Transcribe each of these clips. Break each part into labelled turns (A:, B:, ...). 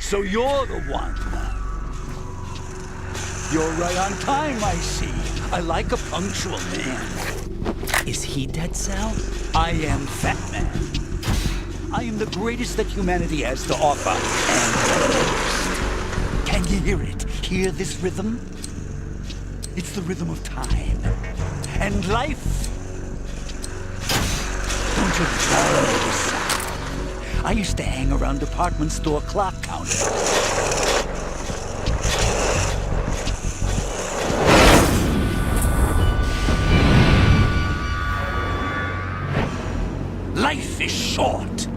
A: So you're the one. You're right on time, I see. I like a punctual man.
B: Is he Dead Cell?
A: I am Fat Man. I am the greatest that humanity has to offer, and the most. Can you hear it? Hear this rhythm? It's the rhythm of time. And life. Don't you know this sound? I used to hang around department store clock counters. Life is short.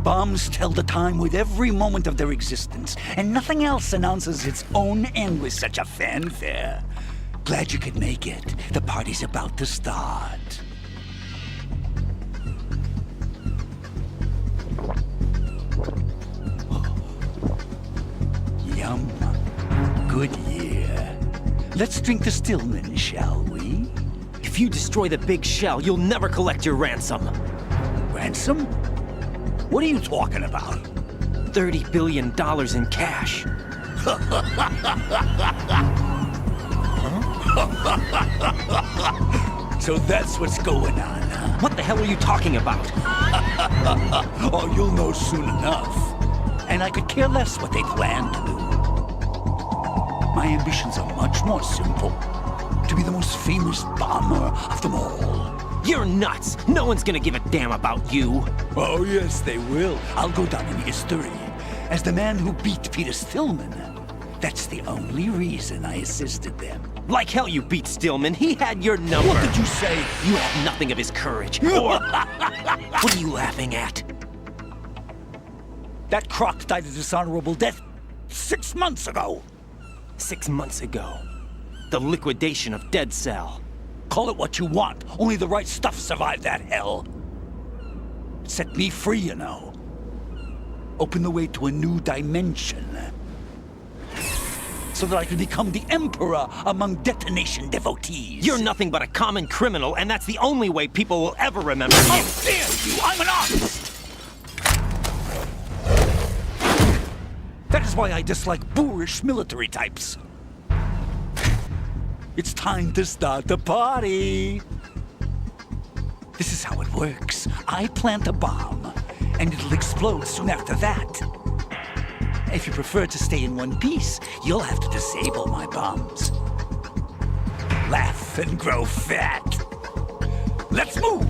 A: Bombs tell the time with every moment of their existence, and nothing else announces its own end with such a fanfare. Glad you could make it. The party's about to start. Yum. Good year. Let's drink the Stillman, shall we?
B: If you destroy the big shell, you'll never collect your ransom.
A: Ransom? What are you talking about?
B: $30 billion in cash.
A: So that's what's going on, huh?
B: What the hell are you talking about?
A: Oh, you'll know soon enough. And I could care less what they plan to do. My ambitions are much more simple. To be the most famous bomber of them all.
B: You're nuts! No one's gonna give a damn about you!
A: Oh, yes, they will. I'll go down in history as the man who beat Peter Stillman. That's the only reason I assisted them.
B: Like hell you beat Stillman. He had your number.
A: What did you say?
B: You have nothing of his courage. Or... What are you laughing at?
A: That croc died a dishonorable death 6 months ago.
B: 6 months ago. The liquidation of Dead Cell.
A: Call it what you want. Only the right stuff survived that hell. Set me free, you know. Open the way to a new dimension. so that I can become the emperor among detonation devotees.
B: You're nothing but a common criminal, and that's the only way people will ever remember you.
A: How dare you! I'm an artist! That is why I dislike boorish military types. It's time to start the party. This is how it works. I plant a bomb, and it'll explode soon after that. If you prefer to stay in one piece, you'll have to disable my bombs. Laugh and grow fat. Let's move!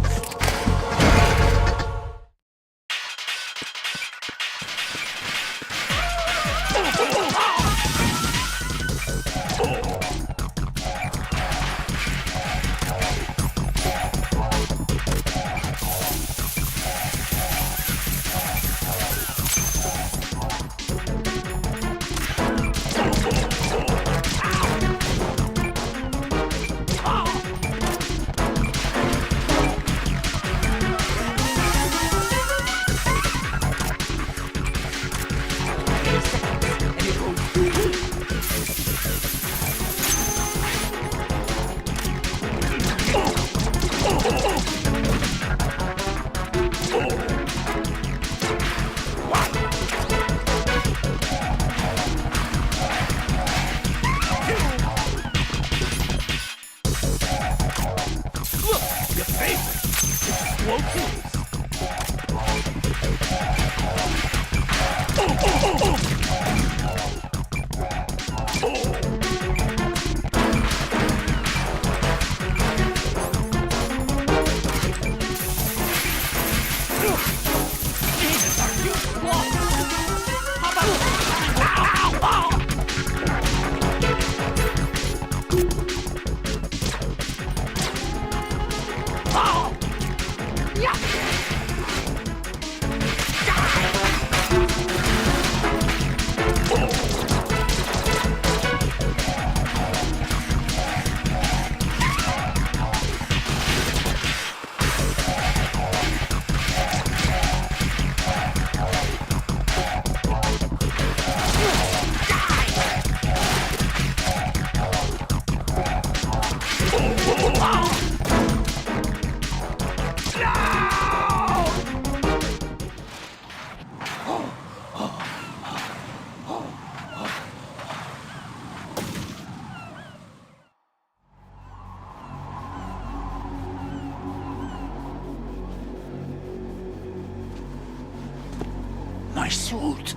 A: My suit.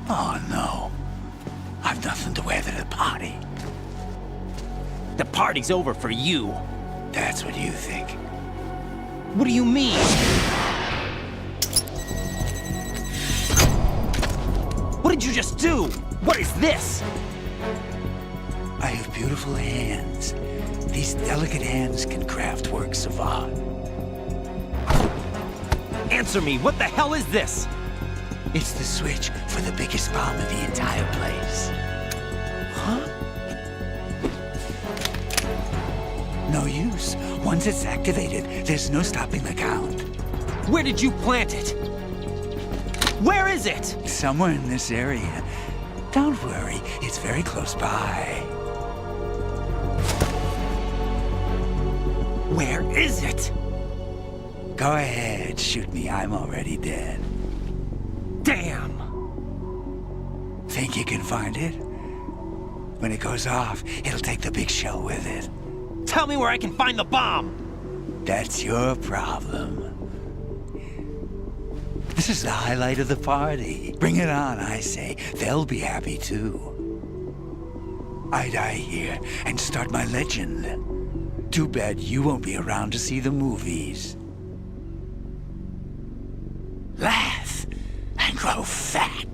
A: Oh, no. I've nothing to wear to the party.
B: The party's over for you.
A: That's what you think.
B: What do you mean? What did you just do? What is this?
A: I have beautiful hands. These delicate hands can craft works of art.
B: Answer me, what the hell is this?
A: It's the switch for the biggest bomb in the entire place.
B: Huh?
A: No use. Once it's activated, there's no stopping the count.
B: Where did you plant it? Where is it?
A: Somewhere in this area. Don't worry, it's very close by.
B: Where is it?
A: Go ahead, shoot me. I'm already dead.
B: Damn!
A: Think you can find it? When it goes off, it'll take the big show with it.
B: Tell me where I can find the bomb!
A: That's your problem. This is the highlight of the party. Bring it on, I say. They'll be happy too. I die here and start my legend. Too bad you won't be around to see the movies. Laugh and grow fat.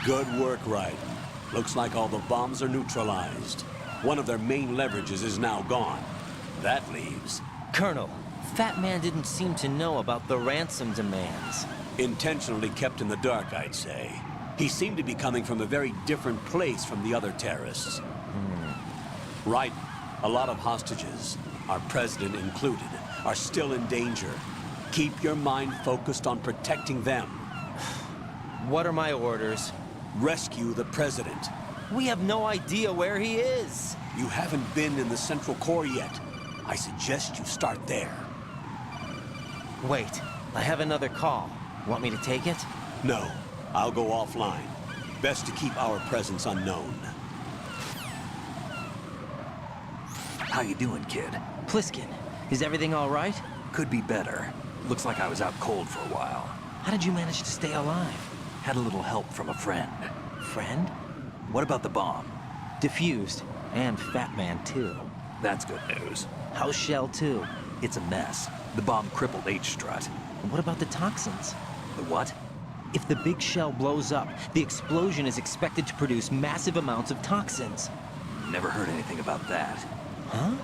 C: Good work, Wright. Looks like all the bombs are neutralized. One of their main leverages is now gone. That leaves
B: Colonel, Fat Man didn't seem to know about the ransom demands.
C: intentionally kept in the dark, I'd say. He seemed to be coming from a very different place from the other terrorists. Right. A lot of hostages, our president included, are still in danger. Keep your mind focused on protecting them.
B: What are my orders?
C: Rescue the president.
B: We have no idea where he is.
C: You haven't been in the Central Core yet. I suggest you start there.
B: Wait, I have another call. Want me to take it?
C: No, I'll go offline. Best to keep our presence unknown.
A: How you doing, kid?
B: Pliskin, is everything all right?
A: Could be better. Looks like I was out cold for a while.
B: How did you manage to stay alive?
A: Had a little help from a friend.
B: Friend?
A: What about the bomb?
B: Diffused. And Fat Man, too.
A: That's good news.
B: How's Shell, too?
A: It's a mess. The bomb crippled H-Strut.
B: And what about the toxins?
A: The what?
B: If the big shell blows up, the explosion is expected to produce massive amounts of toxins.
A: Never heard anything about that.
B: Huh?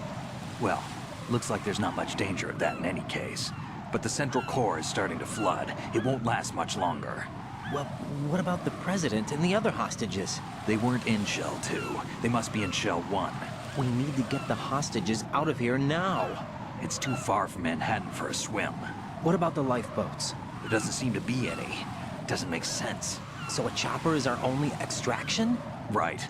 A: Well, looks like there's not much danger of that in any case. But the Central Core is starting to flood. It won't last much longer.
B: Well, what about the president and the other hostages?
A: They weren't in Shell 2. They must be in Shell 1.
B: We need to get the hostages out of here now.
A: It's too far from Manhattan for a swim.
B: What about the lifeboats?
A: There doesn't seem to be any. Doesn't make sense.
B: So a chopper is our only extraction?
A: Right.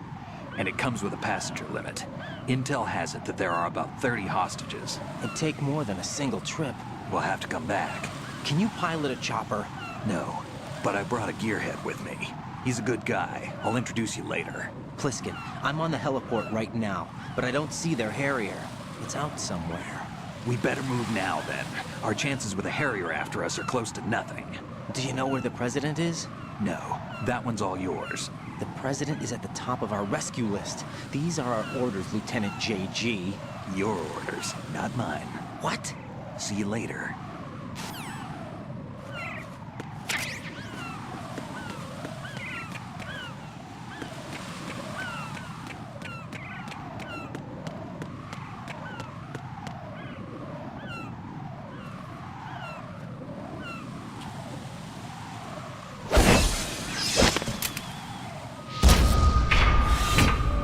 A: And it comes with a passenger limit. Intel has it that there are about 30 hostages.
B: It'd take more than a single trip.
A: We'll have to come back.
B: Can you pilot a chopper?
A: No, but I brought a gearhead with me. He's a good guy. I'll introduce you later.
B: Pliskin, I'm on the heliport right now, but I don't see their Harrier. It's out somewhere.
A: We better move now, then. Our chances with a Harrier after us are close to nothing.
B: Do you know where the president is?
A: No, that one's all yours.
B: The president is at the top of our rescue list. These are our orders, Lieutenant JG.
A: Your orders, not mine.
B: What?
A: See you later.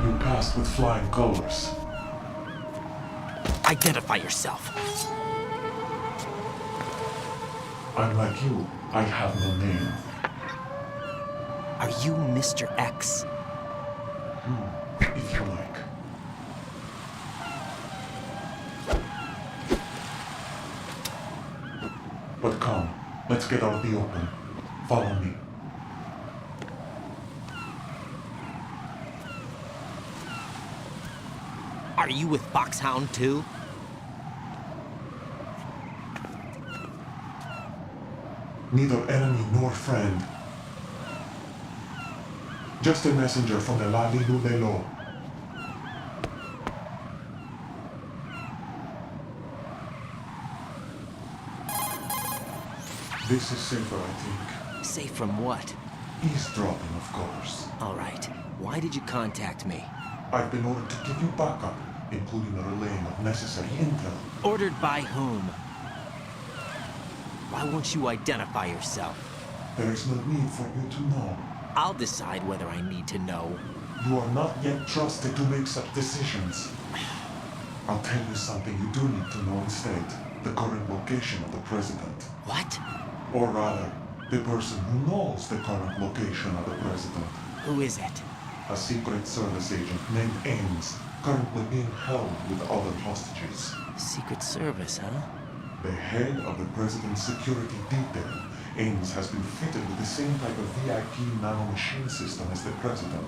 D: You passed with flying colors.
B: Identify yourself.
D: I'm like you. I have no name.
B: Are you Mr. X?
D: If you like. But come, let's get out of the open. Follow me.
B: Are you with Foxhound too?
D: Neither enemy nor friend. Just a messenger from the Lali Lulelo. This is safer, I think.
B: Safe from what?
D: Eavesdropping, of course.
B: All right. Why did you contact me?
D: I've been ordered to give you backup, including the relaying of necessary intel.
B: Ordered by whom? Why won't you identify yourself?
D: There is no need for you to know.
B: I'll decide whether I need to know.
D: You are not yet trusted to make such decisions. I'll tell you something you do need to know instead. The current location of the president.
B: What?
D: Or rather, the person who knows the current location of the president.
B: Who is it?
D: A Secret Service agent named Ames, currently being held with other hostages.
B: Secret Service, huh?
D: The head of the president's security detail, Ames has been fitted with the same type of VIP nanomachine system as the president.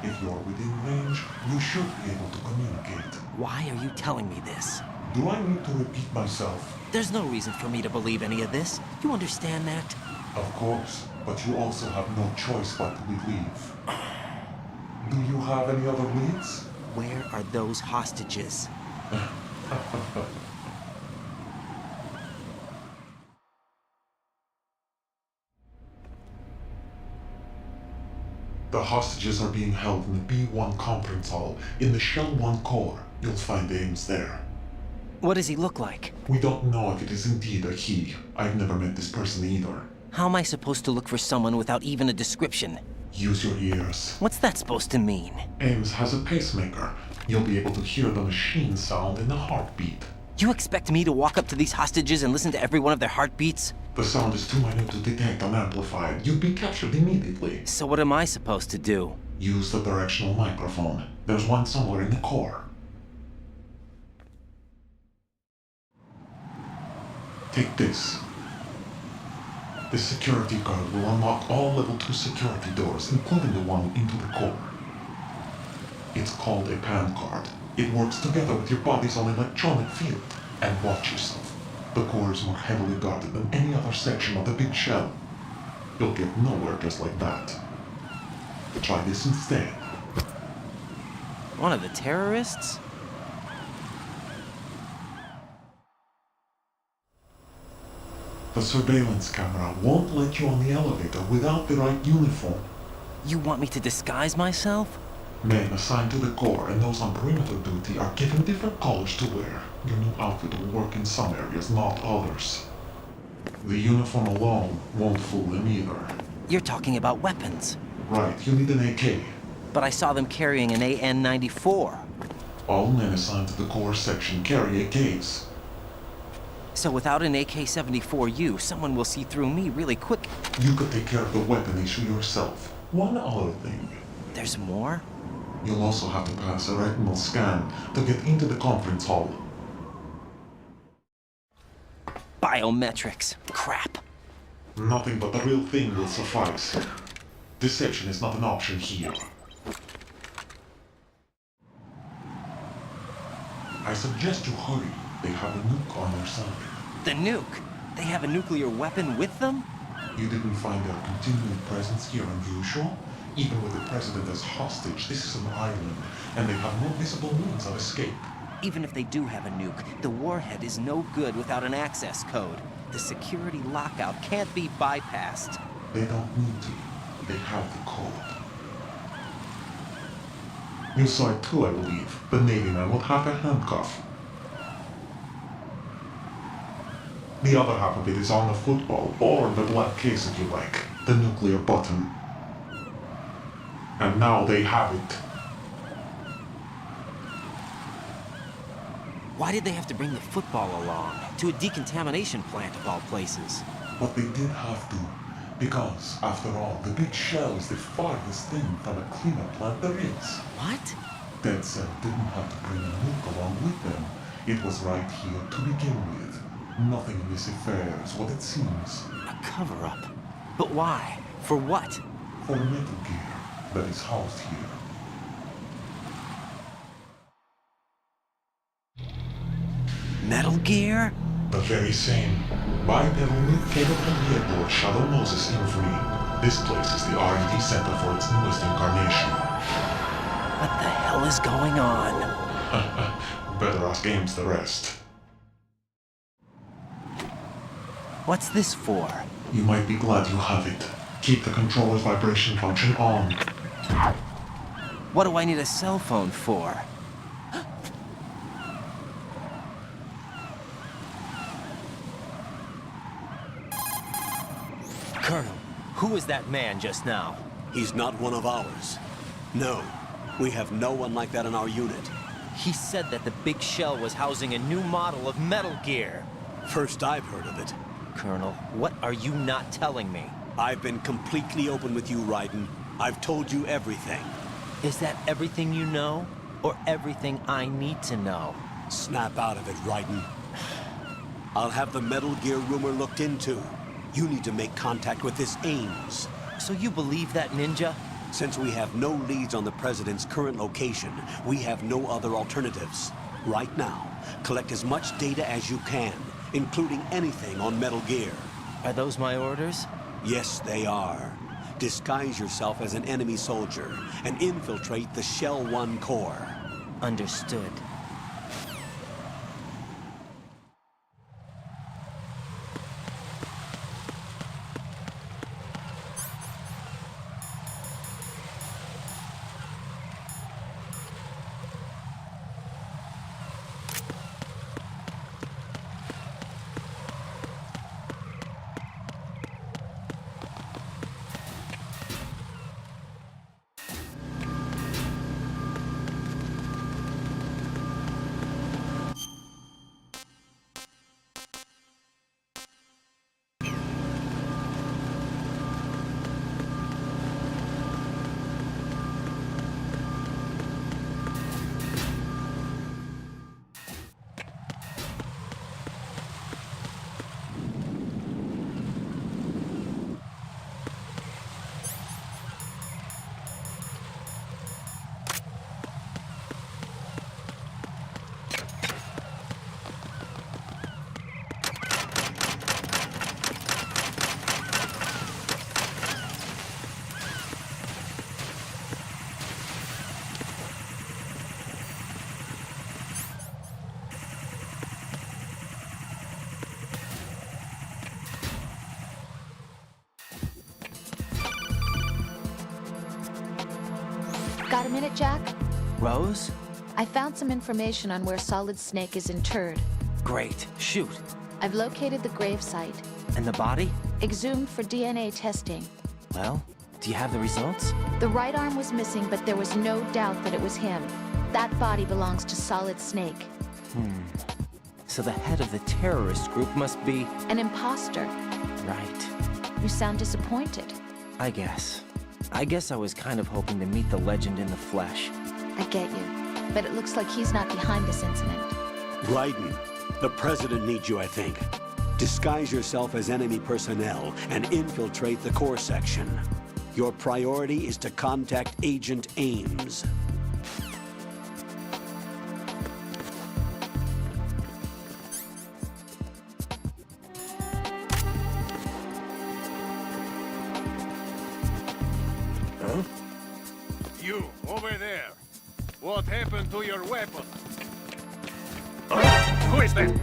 D: If you're within range, you should be able to communicate.
B: Why are you telling me this?
D: Do I need to repeat myself?
B: There's no reason for me to believe any of this. You understand that?
D: Of course, but you also have no choice but to believe. Do you have any other leads?
B: Where are those hostages?
D: The hostages are being held in the B1 conference hall in the Shell 1 core. You'll find Ames there.
B: What does he look like?
D: We don't know if it is indeed a he. I've never met this person either.
B: How am I supposed to look for someone without even a description?
D: Use your ears.
B: What's that supposed to mean?
D: Ames has a pacemaker. You'll be able to hear the machine sound in the heartbeat.
B: You expect me to walk up to these hostages and listen to every one of their heartbeats?
D: The sound is too minute to detect unamplified. You'd be captured immediately.
B: So what am I supposed to do?
D: Use the directional microphone. There's one somewhere in the core. Take this. This security card will unlock all level 2 security doors, including the one into the core. It's called a PAN card. It works together with your body's own electronic field. And watch yourself. The core is more heavily guarded than any other section of the big shell. You'll get nowhere just like that. Try this instead.
B: One of the terrorists?
D: The surveillance camera won't let you on the elevator without the right uniform.
B: You want me to disguise myself?
D: Men assigned to the core and those on perimeter duty are given different colors to wear. Your new outfit will work in some areas, not others. The uniform alone won't fool them either.
B: You're talking about weapons.
D: Right, you need an AK.
B: But I saw them carrying an AN-94.
D: All men assigned to the core section carry AKs.
B: So without an AK-74U, someone will see through me really quick.
D: You could take care of the weapon issue yourself. One other thing.
B: There's more?
D: You'll also have to pass a retinal scan to get into the conference hall.
B: Biometrics. Crap.
D: Nothing but the real thing will suffice. Deception is not an option here. I suggest you hurry. They have a nuke on their side.
B: The nuke? They have a nuclear weapon with them?
D: You didn't find their continuing presence here unusual? Even with the president as hostage, this is an island, and they have no visible means of escape.
B: Even if they do have a nuke, the warhead is no good without an access code. The security lockout can't be bypassed.
D: They don't need to. They have the code. You saw it too, I believe. The Navy man with half a handcuff. The other half of it is on the football, or the black case if you like. The nuclear button. And now they have it.
B: Why did they have to bring the football along? To a decontamination plant of all places.
D: But they did have to. Because, after all, the big shell is the farthest thing from a cleanup plant there is.
B: What?
D: Dead Cell didn't have to bring a nuke along with them. It was right here to begin with. Nothing in this affair is what it seems.
B: A cover-up. But why? For what?
D: For Metal Gear that is housed here.
B: Metal Gear?
D: The very same. Bipedal nuke came from the airport Shadow Moses Infamy. This place is the R&D center for its newest incarnation.
B: What the hell is going on?
D: Better ask Ames the rest.
B: What's this for?
D: You might be glad you have it. Keep the controller's vibration function on.
B: What do I need a cell phone for? Colonel, who was that man just now?
C: He's not one of ours. No, we have no one like that in our unit.
B: He said that the big shell was housing a new model of Metal Gear.
C: First I've heard of it.
B: Colonel, what are you not telling me?
C: I've been completely open with you, Raiden. I've told you everything.
B: Is that everything you know? Or everything I need to know?
C: Snap out of it, Raiden. I'll have the Metal Gear rumor looked into. You need to make contact with this Ames.
B: So you believe that ninja?
C: Since we have no leads on the President's current location, we have no other alternatives. Right now, collect as much data as you can, including anything on Metal Gear.
B: Are those my orders?
C: Yes, they are. Disguise yourself as an enemy soldier and infiltrate the Shell 1 core.
B: Understood.
E: Got a minute, Jack?
B: Rose?
E: I found some information on where Solid Snake is interred.
B: Great. Shoot.
E: I've located the gravesite.
B: And the body?
E: Exhumed for DNA testing.
B: Well, do you have the results?
E: The right arm was missing, but there was no doubt that it was him. That body belongs to Solid Snake.
B: So the head of the terrorist group must be...
E: An imposter.
B: Right.
E: You sound disappointed.
B: I guess. I was kind of hoping to meet the legend in the flesh.
E: I get you. But it looks like he's not behind this incident.
C: Raiden, the President needs you, I think. Disguise yourself as enemy personnel and infiltrate the core section. Your priority is to contact Agent Ames.
F: You, over there. What happened to your weapon? Who is that?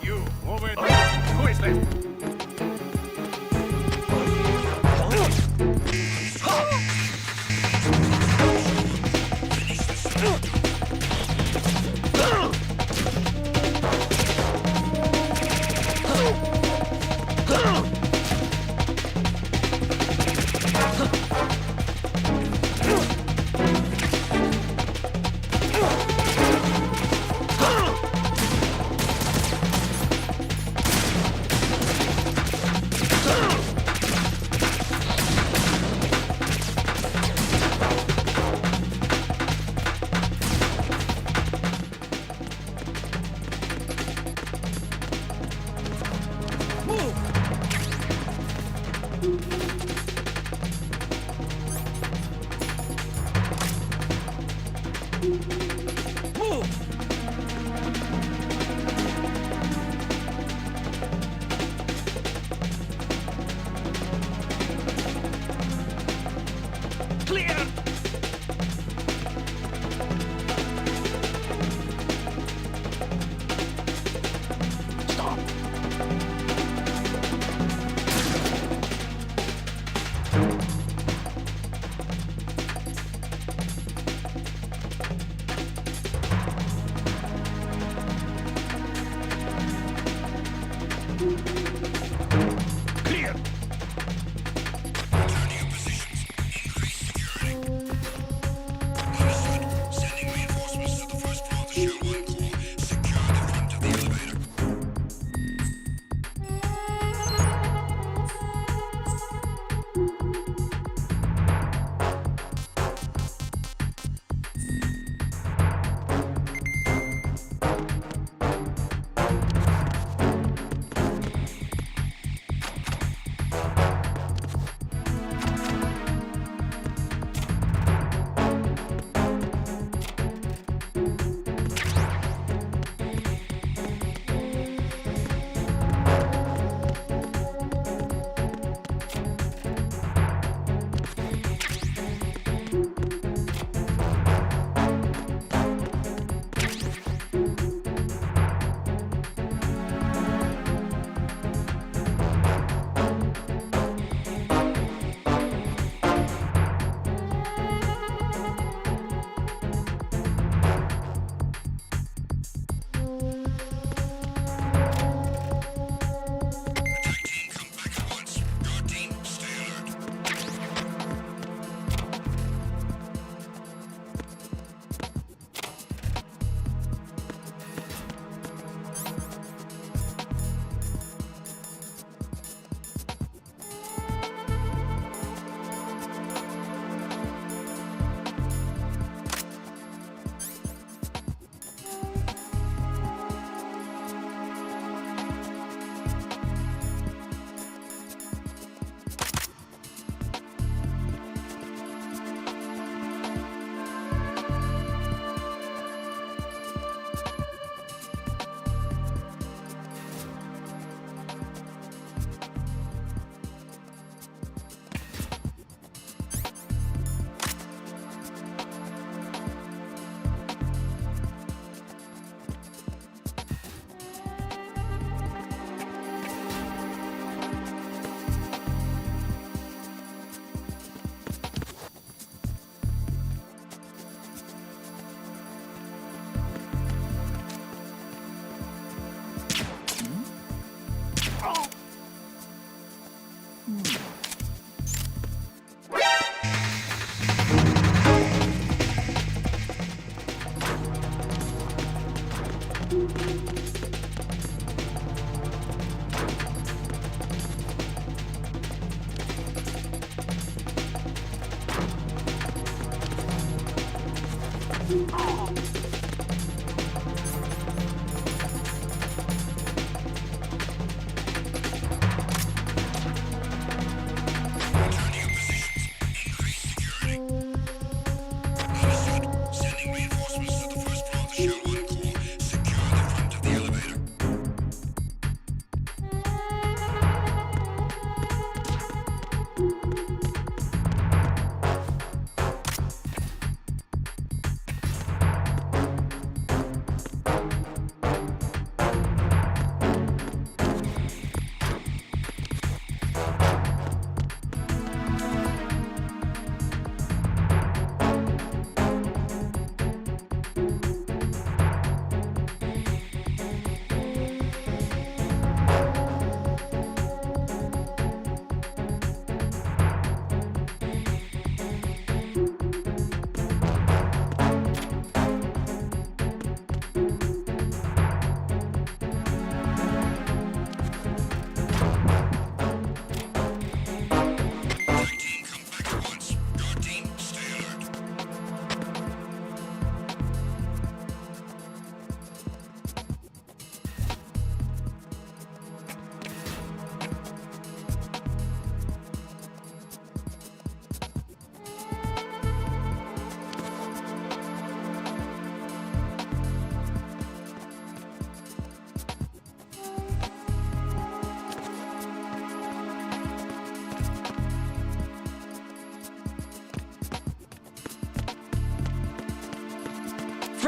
F: You, over there. Who is that? Clear!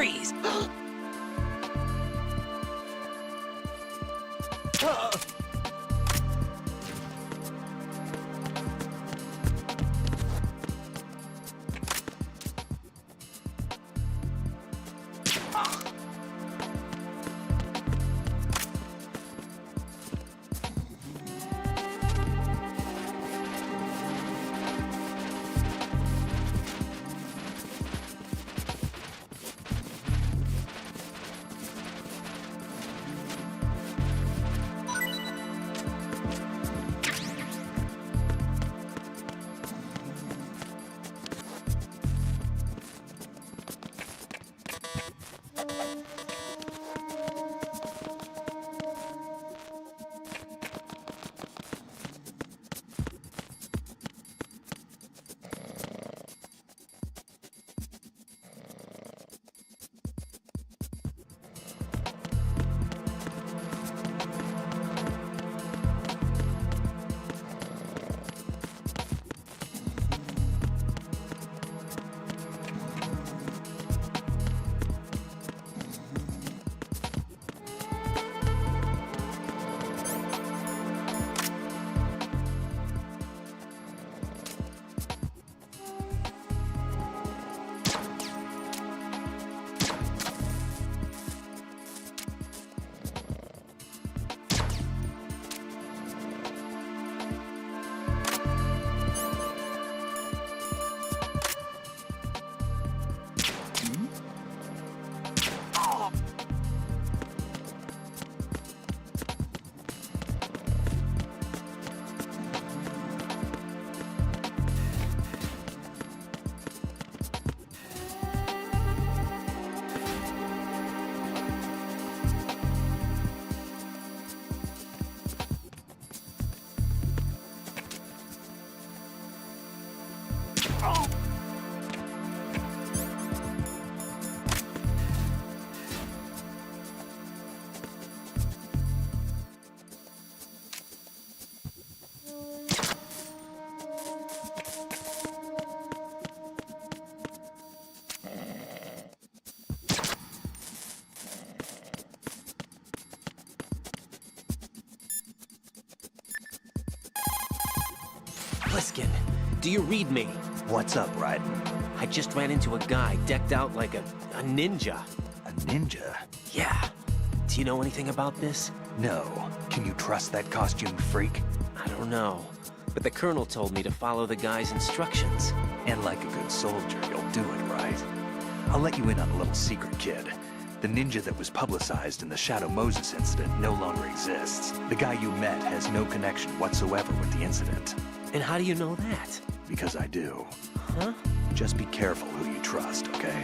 B: Freeze! Pliskin, do you read me?
A: What's up, Raiden?
B: I just ran into a guy decked out like a ninja.
A: A ninja?
B: Yeah. Do you know anything about this?
A: No. Can you trust that costume freak?
B: I don't know. But the colonel told me to follow the guy's instructions.
A: And like a good soldier, you'll do it, right? I'll let you in on a little secret, kid. The ninja that was publicized in the Shadow Moses incident no longer exists. The guy you met has no connection whatsoever with the incident.
B: And how do you know that?
A: Because I do.
B: Huh?
A: Just be careful who you trust, okay?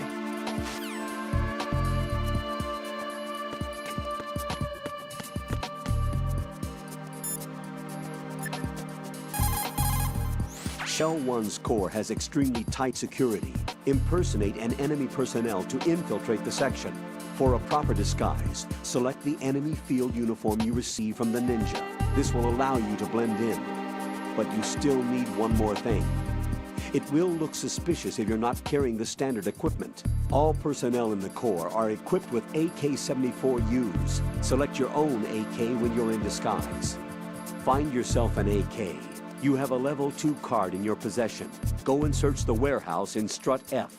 G: Shell 1's core has extremely tight security. Impersonate an enemy personnel to infiltrate the section. For a proper disguise, select the enemy field uniform you receive from the ninja. This will allow you to blend in. But you still need one more thing. It will look suspicious if you're not carrying the standard equipment. All personnel in the Corps are equipped with AK-74Us. Select your own AK when you're in disguise. Find yourself an AK. You have a level 2 card in your possession. Go and search the warehouse in Strut F.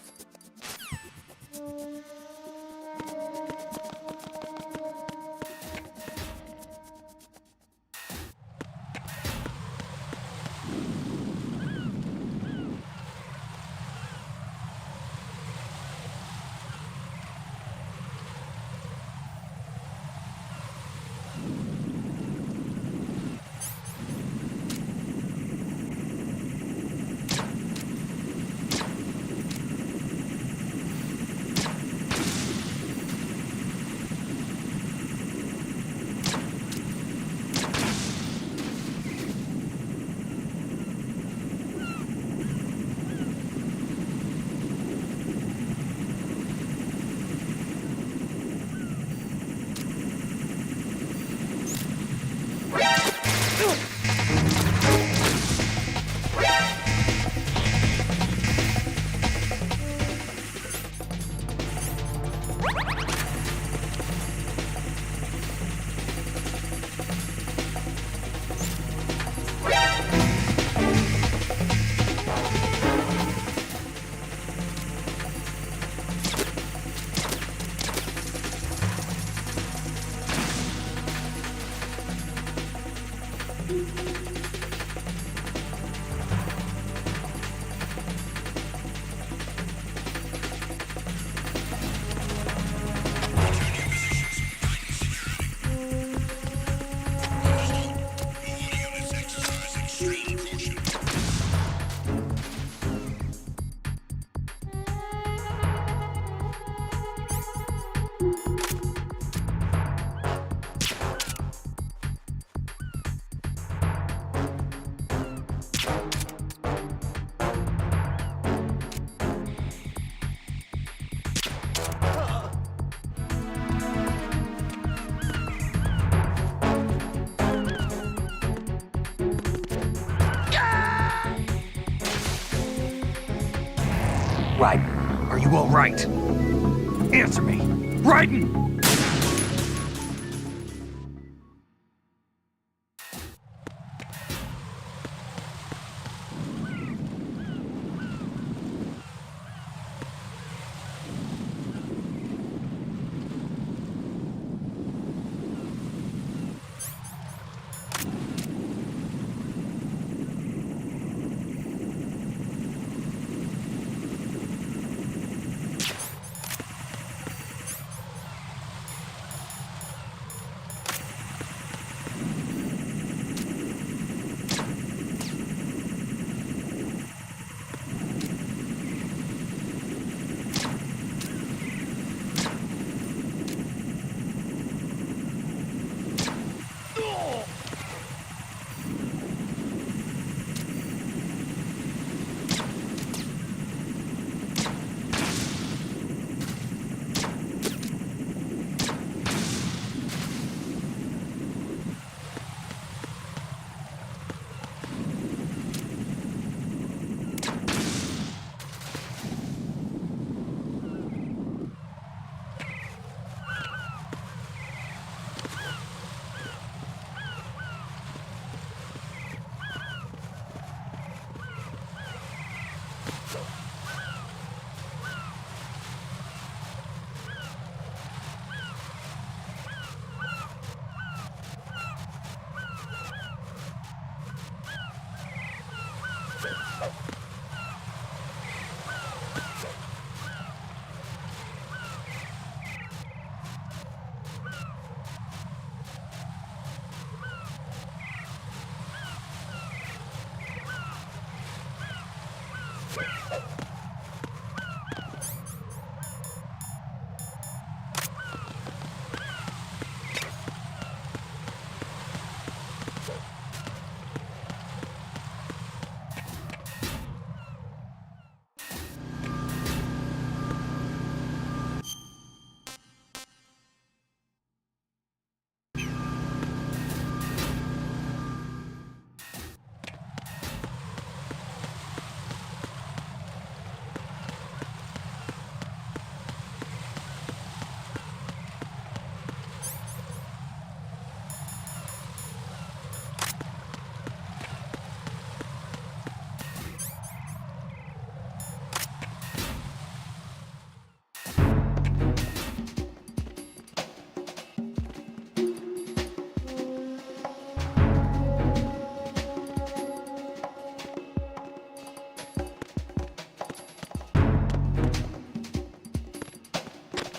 A: Raiden, are you all right? Answer me. Raiden!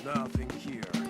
F: Nothing here.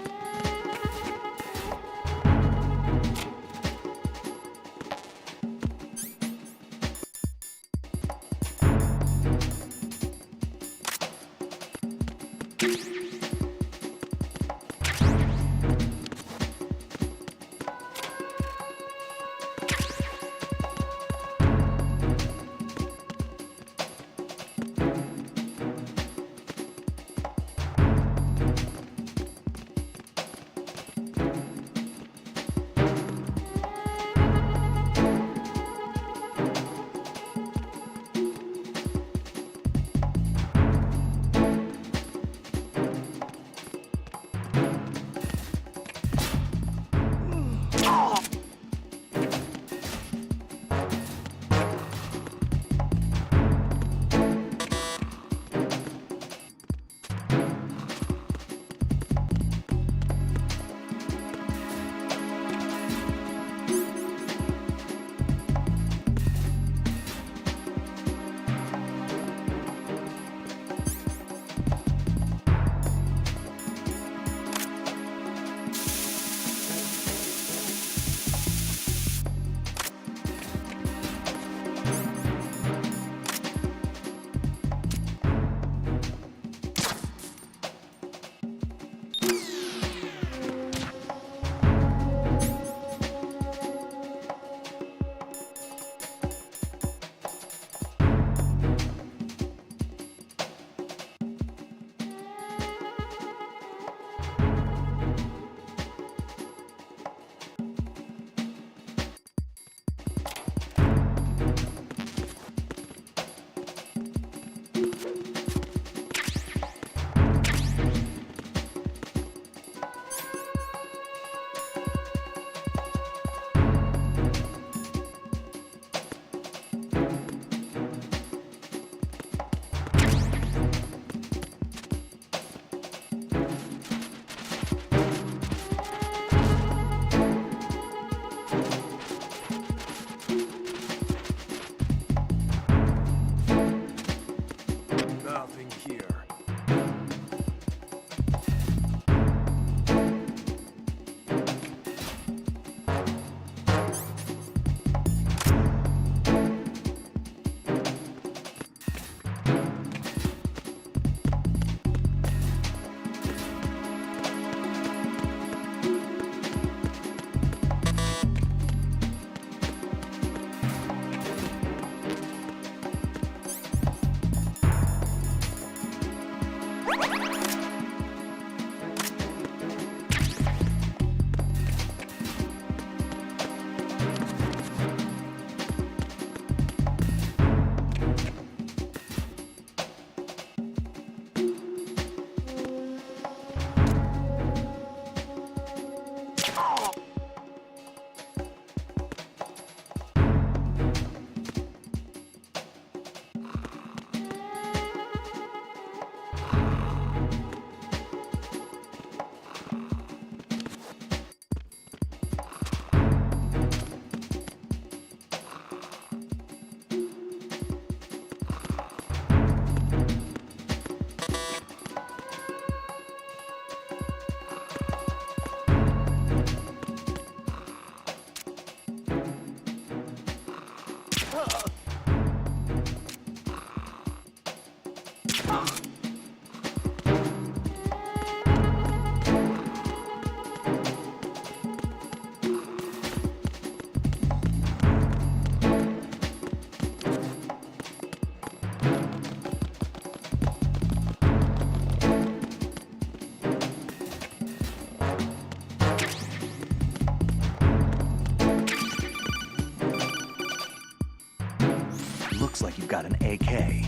A: Looks like you've got an AK.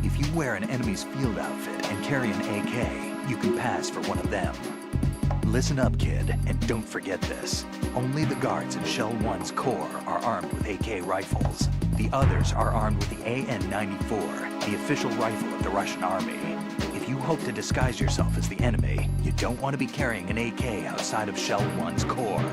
A: If you wear an enemy's field outfit and carry an AK, you can pass for one of them. Listen up, kid, and don't forget this. Only the guards in Shell 1's core are armed with AK rifles. The others are armed with the AN-94, the official rifle of the Russian army. If you hope to disguise yourself as the enemy, you don't want to be carrying an AK outside of Shell 1's core.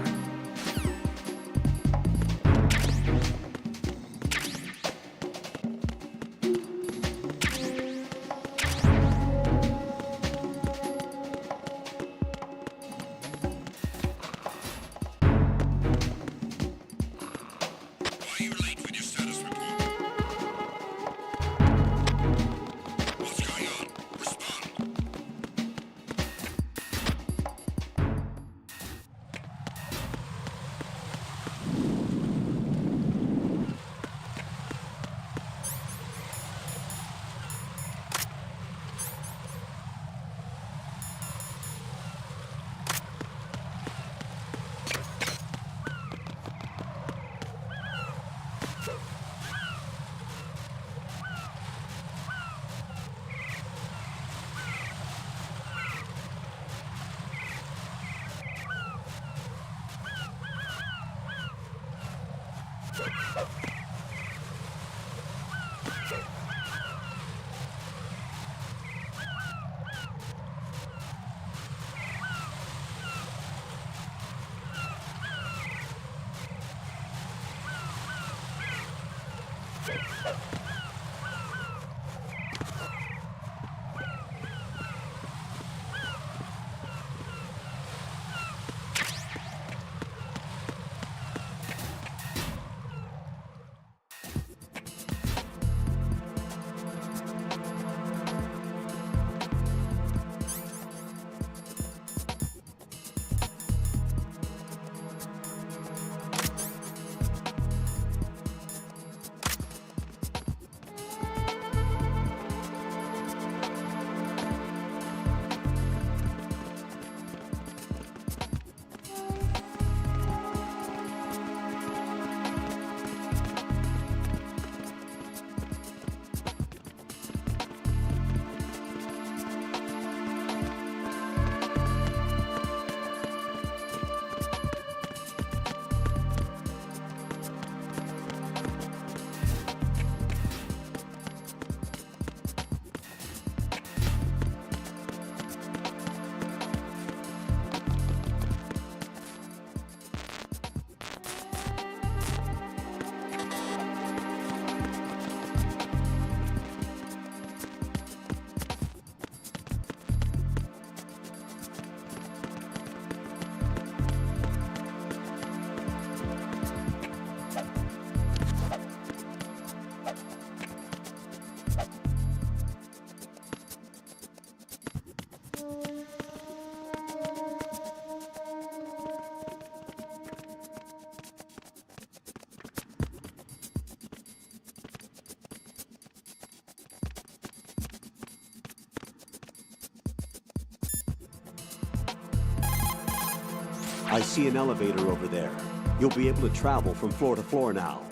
G: I see an elevator over there. You'll be able to travel from floor to floor now.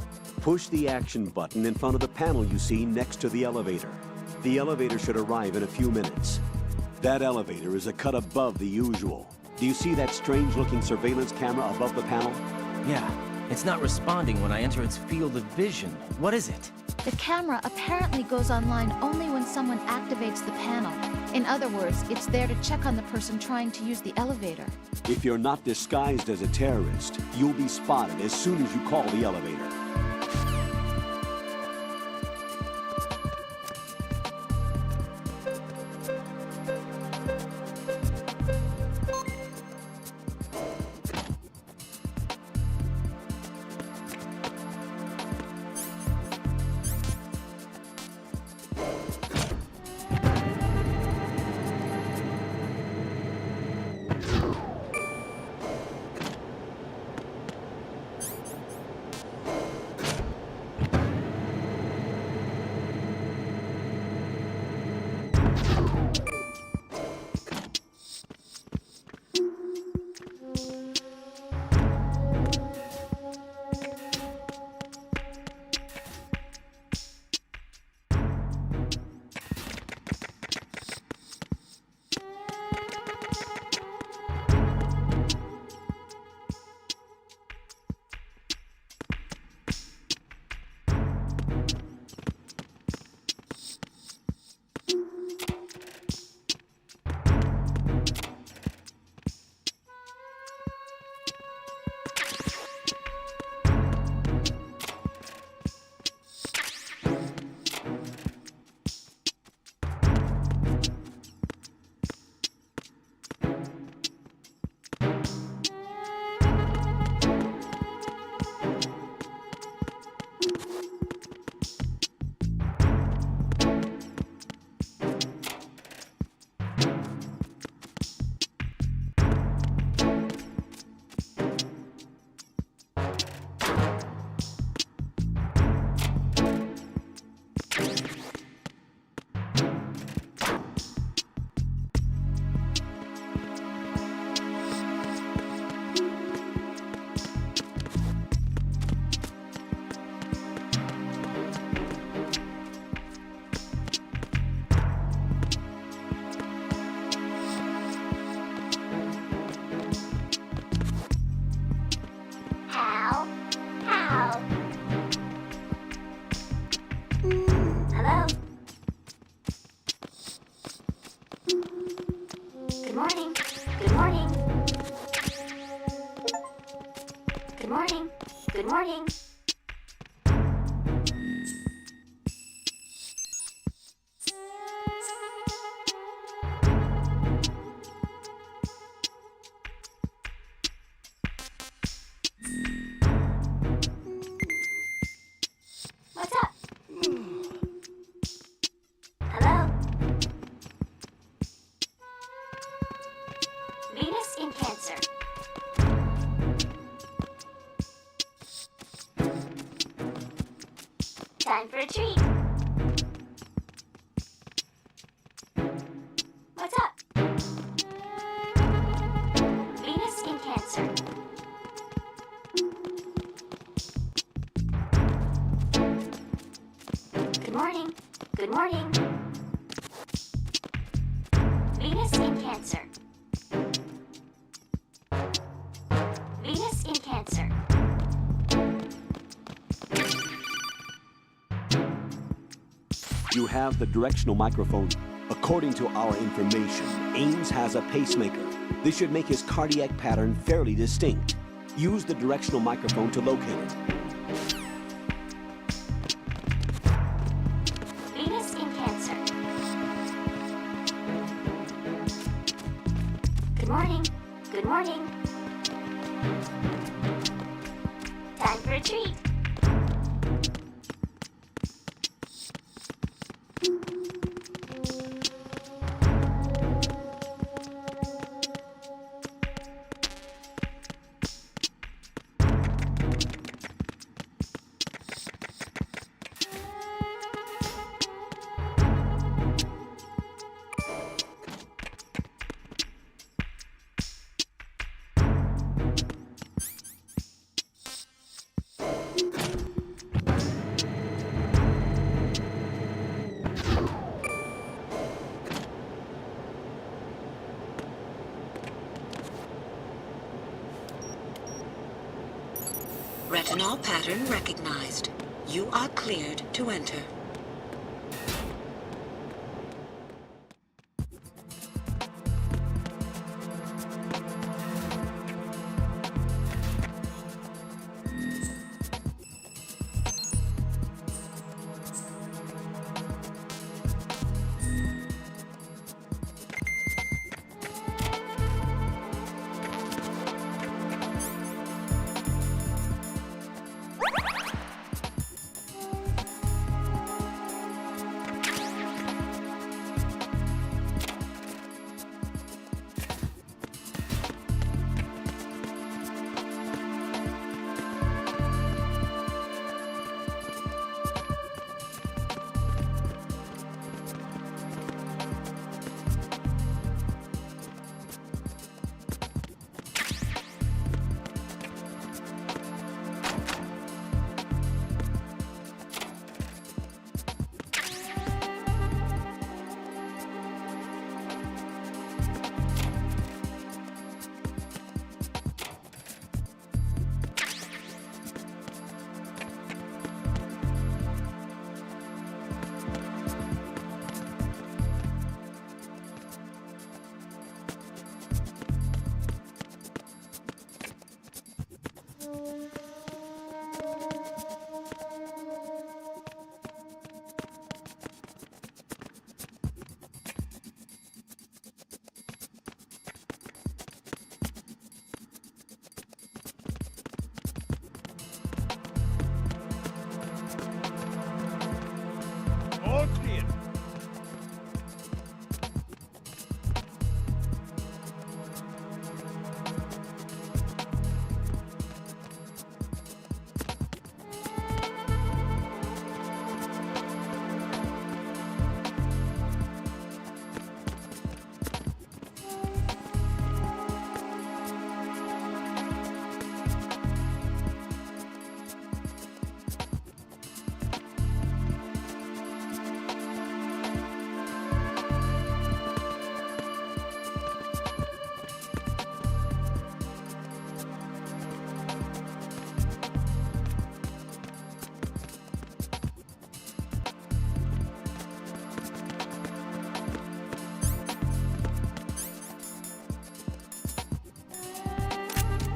G: Push the action button in front of the panel you see next to the elevator. The elevator should arrive in a few minutes. That elevator is a cut above the usual. Do you see that strange-looking surveillance camera above the panel?
B: Yeah, it's not responding when I enter its field of vision. What is it?
E: The camera apparently goes online only when someone activates the panel. In other words, it's there to check on the person trying to use the elevator.
G: If you're not disguised as a terrorist, you'll be spotted as soon as you call the elevator.
H: Hello? Good morning. Good morning. Good morning. Good morning. What's up? Hello? Venus in Cancer. Time for a treat. What's up? Venus in Cancer. Good morning. Good morning. Venus in Cancer. Venus in Cancer.
G: You have the directional microphone. According to our information, Ames has a pacemaker. This should make his cardiac pattern fairly distinct. Use the directional microphone to locate it.
H: Venus in Cancer. Good morning. Good morning. Time for a treat.
I: Retinol pattern recognized. You are cleared to enter.
F: All clear.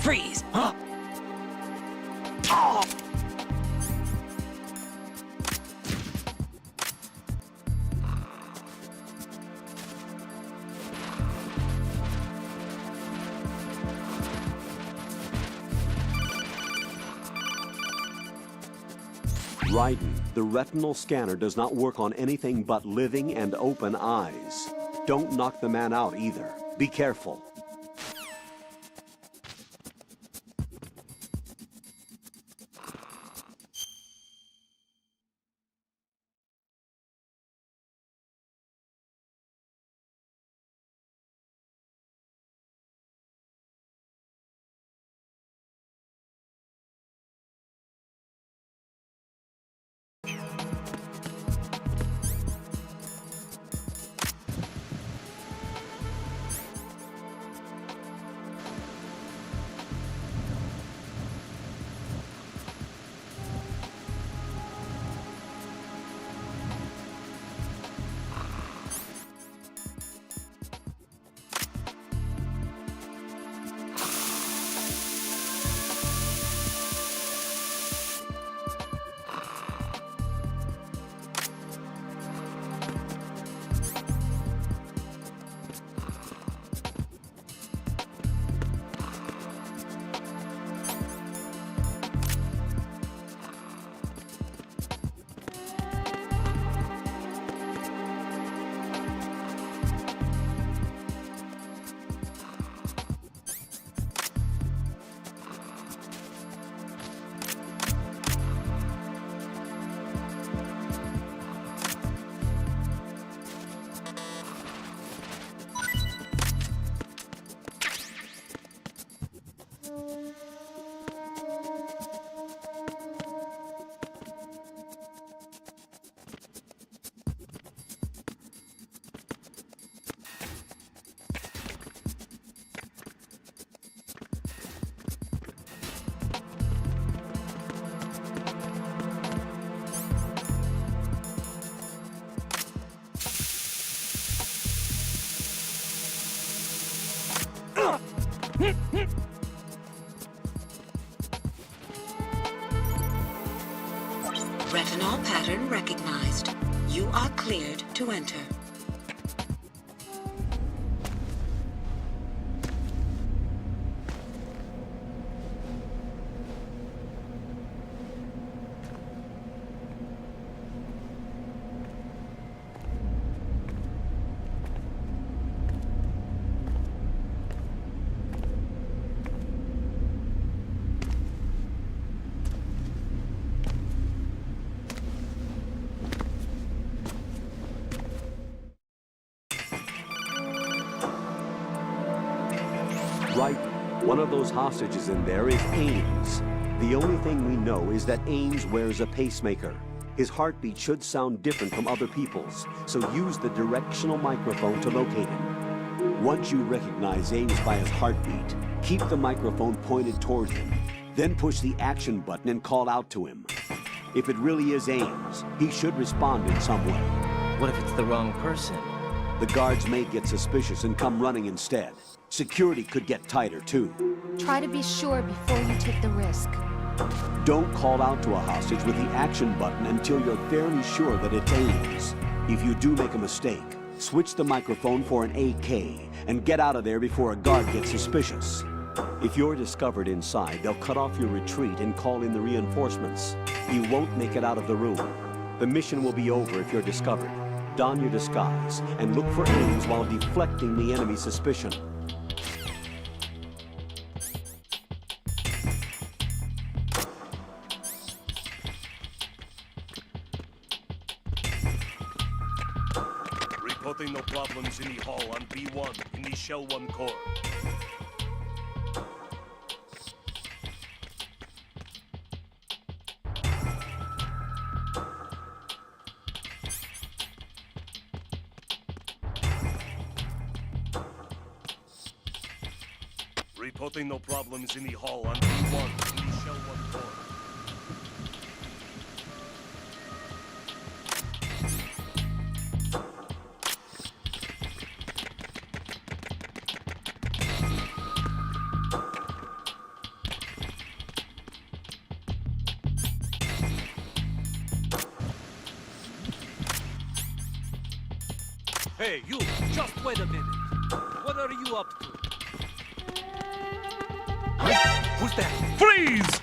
B: Freeze! Huh? Oh!
G: Raiden, the retinal scanner does not work on anything but living and open eyes. Don't knock the man out either. Be careful.
I: Retinol pattern recognized. You are cleared to enter.
G: Right. One of those hostages in there is Ames. The only thing we know is that Ames wears a pacemaker. His heartbeat should sound different from other people's, so use the directional microphone to locate him. Once you recognize Ames by his heartbeat, keep the microphone pointed towards him. Then push the action button and call out to him. If it really is Ames, he should respond in some way.
B: What if it's the wrong person?
G: The guards may get suspicious and come running instead. Security could get tighter, too.
E: Try to be sure before you take the risk.
G: Don't call out to a hostage with the action button until you're fairly sure that it's Ames. If you do make a mistake, switch the microphone for an AK and get out of there before a guard gets suspicious. If you're discovered inside, they'll cut off your retreat and call in the reinforcements. You won't make it out of the room. The mission will be over if you're discovered. Don your disguise and look for Ames while deflecting the enemy's suspicion.
F: Reporting no problems in the hall on B1 in the Shell 1 core. Reporting no problems in the hall on B1 in the Shell 1 core.
A: Hey, you! Just wait a minute. What are you up to? Who's that?
F: Freeze!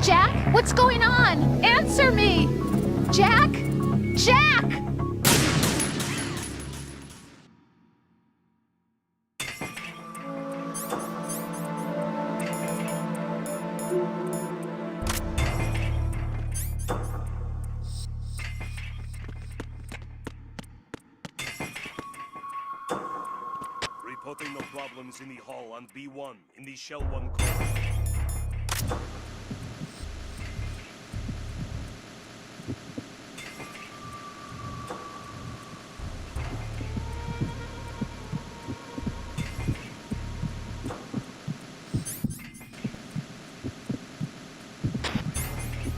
E: Jack, what's going on? Answer me! Jack? Jack!
F: Reporting no problems in the hall on B1 in the Shell 1 core.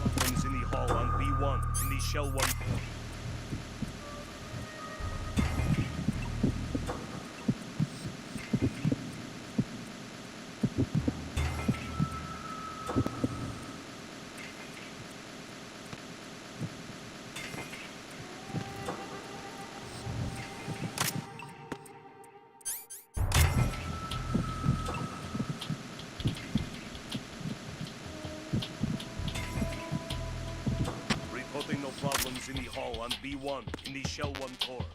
F: Problems in the hall on B1 in the Shell 1 core. Reporting no problems in the hall on B1 in the Shell 1 core.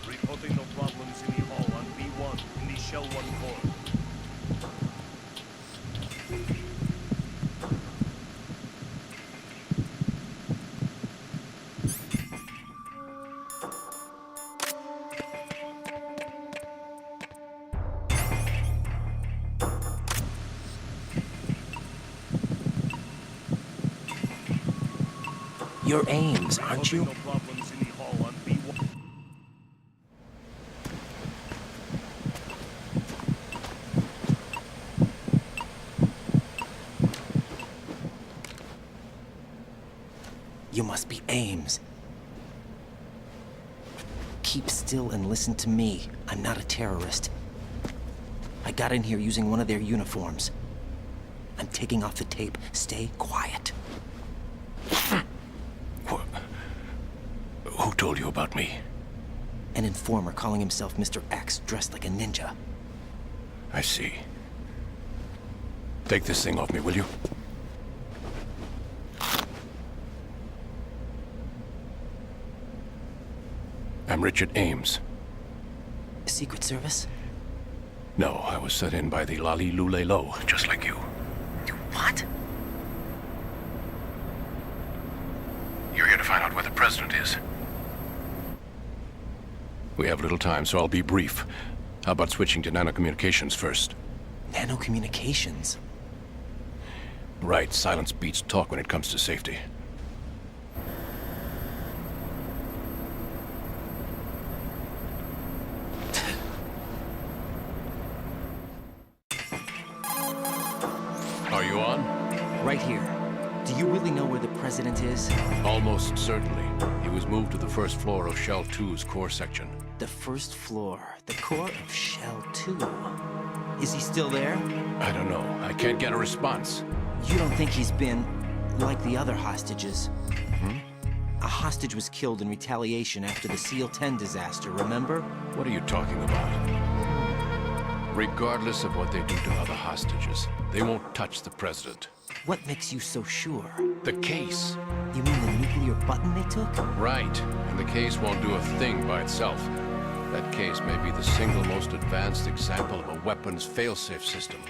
F: Reporting no problems in the hall on B1 in the Shell 1 core.
B: You're Ames, aren't you?
F: No problems in the hall on B1.
B: You must be Ames. Keep still and listen to me. I'm not a terrorist. I got in here using one of their uniforms. I'm taking off the tape. Stay quiet.
F: Who told you about me?
B: An informer calling himself Mr. X, dressed like a ninja.
F: I see. Take this thing off me, will you? I'm Richard Ames.
B: Secret Service?
F: No, I was set in by the Lali Lule Lo, just like you.
B: What?
F: You're here to find out where the president is.
J: We have little time, so I'll be brief. How about switching to nanocommunications first?
B: Nanocommunications?
J: Right, silence beats talk when it comes to safety. Are you on?
B: Right here. Do you really know where the president is?
J: Almost certainly. He was moved to the first floor of Shell 2's core section.
B: The first floor. The core of Shell 2. Is he still there?
J: I don't know. I can't get a response.
B: You don't think he's been like the other hostages? A hostage was killed in retaliation after the SEAL 10 disaster, remember?
J: What are you talking about? Regardless of what they do to other hostages, they won't touch the president.
B: What makes you so sure?
J: The case.
B: You mean the nuclear button they took?
J: Right. And the case won't do a thing by itself. That case may be the single most advanced example of a weapons failsafe system.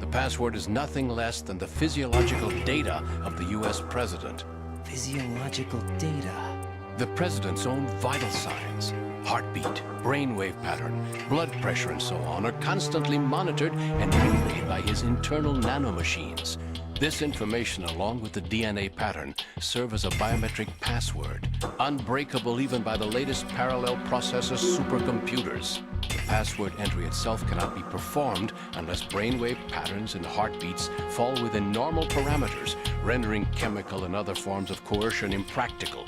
J: The password is nothing less than the physiological data of the US president.
B: Physiological data?
J: The president's own vital signs, heartbeat, brainwave pattern, blood pressure and so on are constantly monitored and relayed by his internal nanomachines. This information, along with the DNA pattern, serve as a biometric password, unbreakable even by the latest parallel processor supercomputers. The password entry itself cannot be performed unless brainwave patterns and heartbeats fall within normal parameters, rendering chemical and other forms of coercion impractical.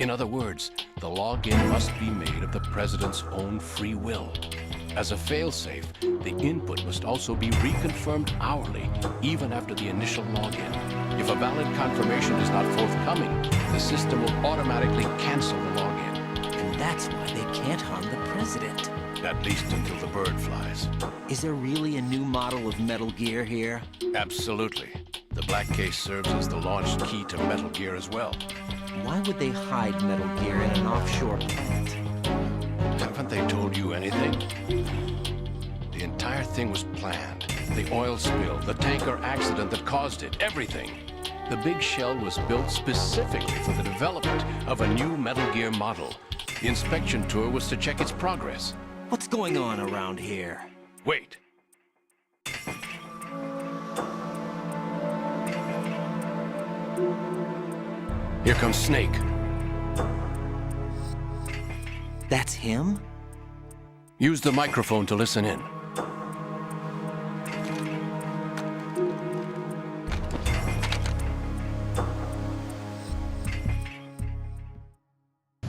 J: In other words, the login must be made of the president's own free will. As a failsafe, the input must also be reconfirmed hourly, even after the initial login. If a valid confirmation is not forthcoming, the system will automatically cancel the login.
B: And that's why they can't harm the president.
J: At least until the bird flies.
B: Is there really a new model of Metal Gear here?
J: Absolutely. The black case serves as the launch key to Metal Gear as well.
B: Why would they hide Metal Gear in an offshore plant?
J: Haven't they told you anything? The entire thing was planned. The oil spill, the tanker accident that caused it, everything. The big shell was built specifically for the development of a new Metal Gear model. The inspection tour was to check its progress.
B: What's going on around here?
J: Wait. Here comes Snake.
B: That's him?
J: Use the microphone to listen in.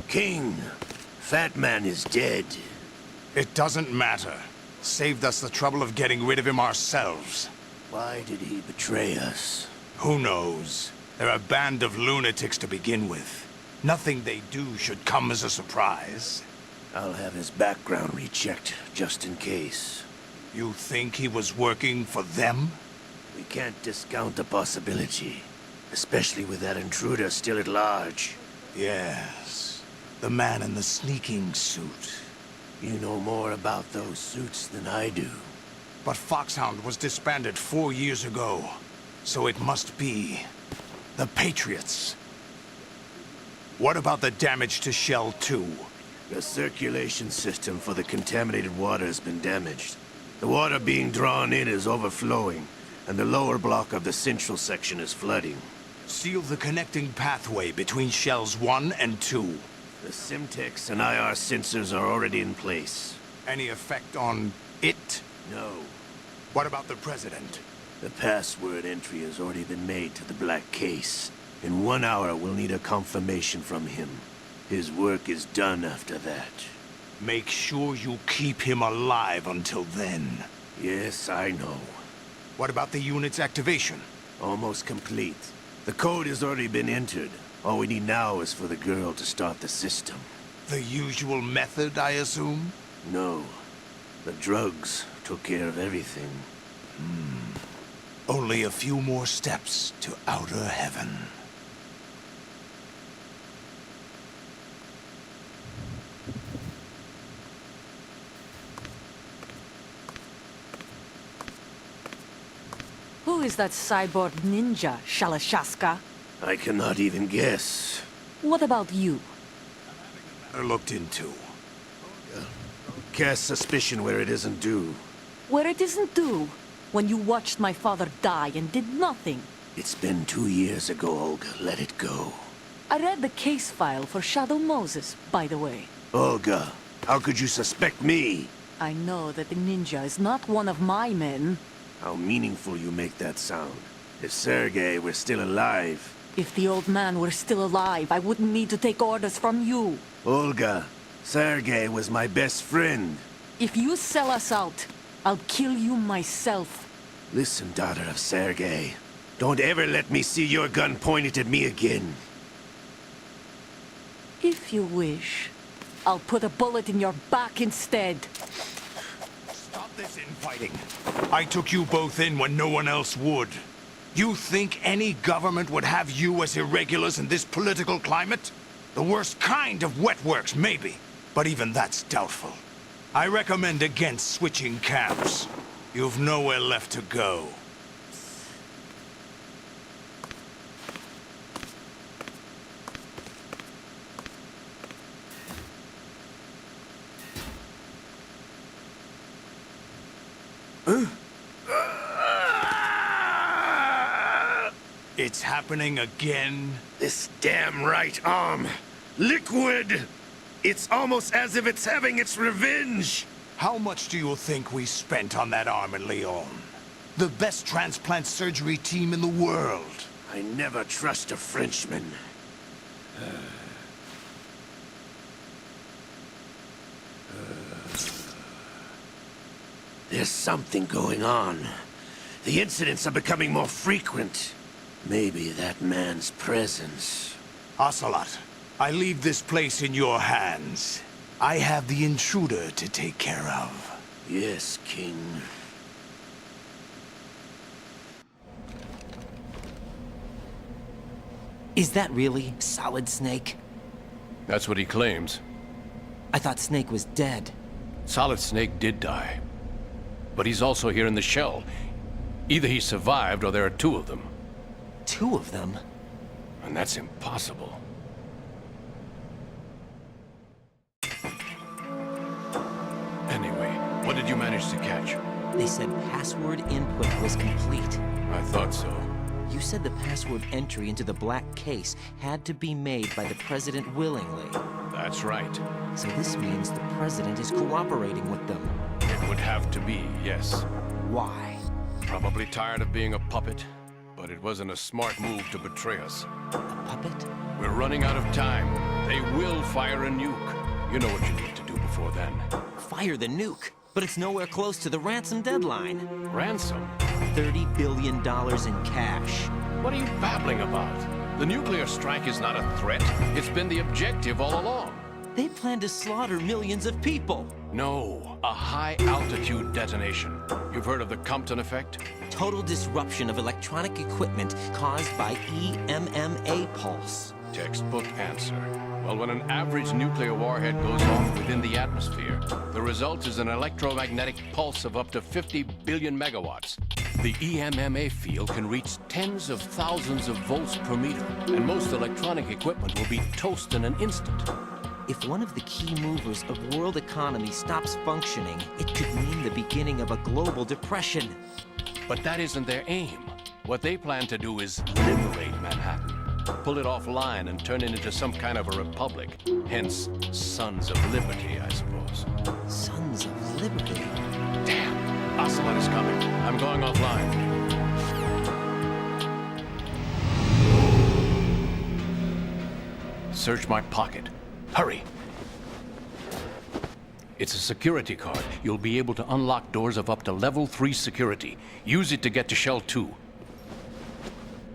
K: King, Fat Man is dead.
L: It doesn't matter. Saved us the trouble of getting rid of him ourselves.
K: Why did he betray us?
L: Who knows? They're a band of lunatics to begin with. Nothing they do should come as a surprise.
K: I'll have his background rechecked, just in case.
L: You think he was working for them?
K: We can't discount the possibility. Especially with that intruder still at large.
L: Yes. The man in the sneaking suit.
K: You know more about those suits than I do.
L: But Foxhound was disbanded 4 years ago. So it must be the Patriots. What about the damage to Shell 2?
K: The circulation system for the contaminated water has been damaged. The water being drawn in is overflowing, and the lower block of the central section is flooding.
L: Seal the connecting pathway between Shells 1 and 2.
K: The Simtex and IR sensors are already in place.
L: Any effect on it?
K: No.
L: What about the President?
K: The password entry has already been made to the black case. In 1 hour, we'll need a confirmation from him. His work is done after that.
L: Make sure you keep him alive until then.
K: Yes, I know.
L: What about the unit's activation?
K: Almost complete. The code has already been entered. All we need now is for the girl to start the system.
L: The usual method, I assume?
K: No. The drugs took care of everything.
L: Only a few more steps to outer heaven.
M: Who is that cyborg ninja, Shalashaska?
K: I cannot even guess.
M: What about you?
L: Looked into.
K: Cast suspicion where it isn't due.
M: Where it isn't due, when you watched my father die and did nothing.
K: It's been 2 years ago, Olga. Let it go.
M: I read the case file for Shadow Moses, by the way.
K: Olga, how could you suspect me?
M: I know that the ninja is not one of my men.
K: How meaningful you make that sound. If Sergei were still alive...
M: If the old man were still alive, I wouldn't need to take orders from you.
K: Olga, Sergei was my best friend.
M: If you sell us out, I'll kill you myself.
K: Listen, daughter of Sergei. Don't ever let me see your gun pointed at me again.
M: If you wish, I'll put a bullet in your back instead.
L: Stop this infighting. I took you both in when no one else would. You think any government would have you as irregulars in this political climate? The worst kind of wet works, maybe. But even that's doubtful. I recommend against switching camps. You've nowhere left to go. It's happening again?
K: This damn right arm. Liquid! It's almost as if it's having its revenge!
L: How much do you think we spent on that arm in Lyon? The best transplant surgery team in the world.
K: I never trust a Frenchman. There's something going on. The incidents are becoming more frequent. Maybe that man's presence.
L: Ocelot, I leave this place in your hands. I have the intruder to take care of.
K: Yes, King.
B: Is that really Solid Snake?
J: That's what he claims.
B: I thought Snake was dead.
J: Solid Snake did die. But he's also here in the shell. Either he survived or there are two of them.
B: Two of them?
J: And that's impossible. Anyway, what did you manage to catch?
B: They said password input was complete.
J: I thought so.
B: You said the password entry into the black case had to be made by the President willingly.
J: That's right.
B: So this means the President is cooperating with them.
J: It would have to be, yes.
B: Why?
J: Probably tired of being a puppet, but it wasn't a smart move to betray us.
B: A puppet?
J: We're running out of time. They will fire a nuke. You know what you need to do before then.
B: Fire the nuke? But it's nowhere close to the ransom deadline.
J: Ransom?
B: $30 billion in cash.
J: What are you babbling about? The nuclear strike is not a threat. It's been the objective all along.
B: They plan to slaughter millions of people.
J: No, a high-altitude detonation. You've heard of the Compton effect?
B: Total disruption of electronic equipment caused by EMMA pulse.
J: Textbook answer. Well, when an average nuclear warhead goes off within the atmosphere, the result is an electromagnetic pulse of up to 50 billion megawatts. The EMMA field can reach tens of thousands of volts per meter, and most electronic equipment will be toast in an instant.
B: If one of the key movers of world economy stops functioning, it could mean the beginning of a global depression.
J: But that isn't their aim. What they plan to do is liberate Manhattan. Pull it offline and turn it into some kind of a republic. Hence, Sons of Liberty, I suppose.
B: Sons of Liberty?
J: Damn! Ocelot is coming. I'm going offline. Search my pocket. Hurry! It's a security card. You'll be able to unlock doors of up to level 3 security. Use it to get to Shell 2.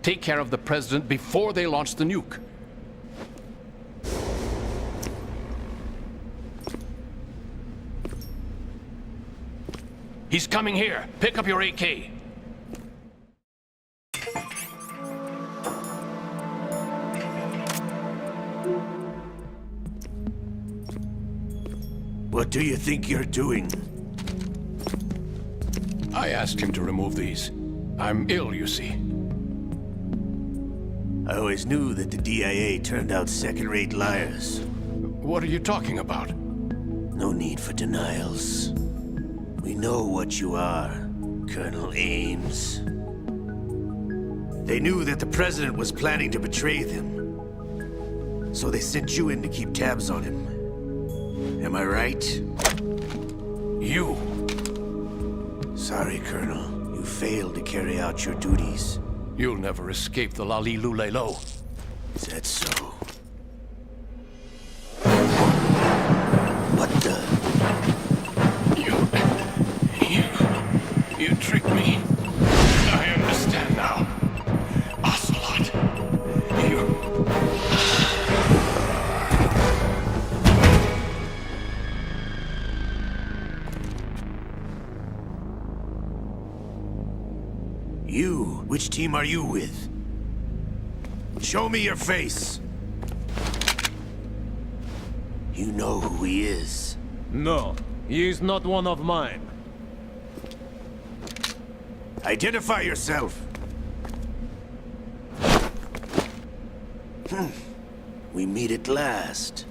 J: Take care of the President before they launch the nuke. He's coming here. Pick up your AK.
K: What do you think you're doing?
J: I asked him to remove these. I'm ill, you see.
K: I always knew that the DIA turned out second-rate liars.
J: What are you talking about?
K: No need for denials. We know what you are, Colonel Ames. They knew that the President was planning to betray them. So they sent you in to keep tabs on him. Am I right?
J: You!
K: Sorry, Colonel. You failed to carry out your duties.
J: You'll never escape the Lali Lulelo.
K: Is that so? What the?
J: You tricked me. I understand now. Ocelot.
K: You? Which team are you with? Show me your face. You know who he is.
N: No, he is not one of mine.
K: Identify yourself. We meet at last.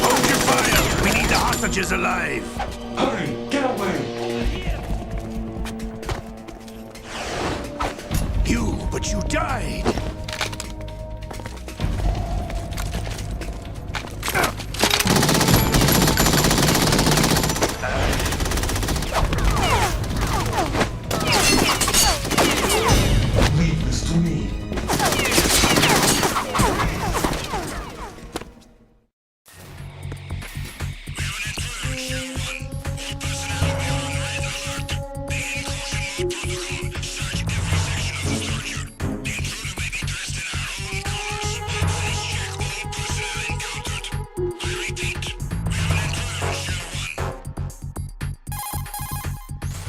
K: Hold your fire! We need the hostages alive!
D: Hurry! Get away!
K: But you died!
D: Leave this to me.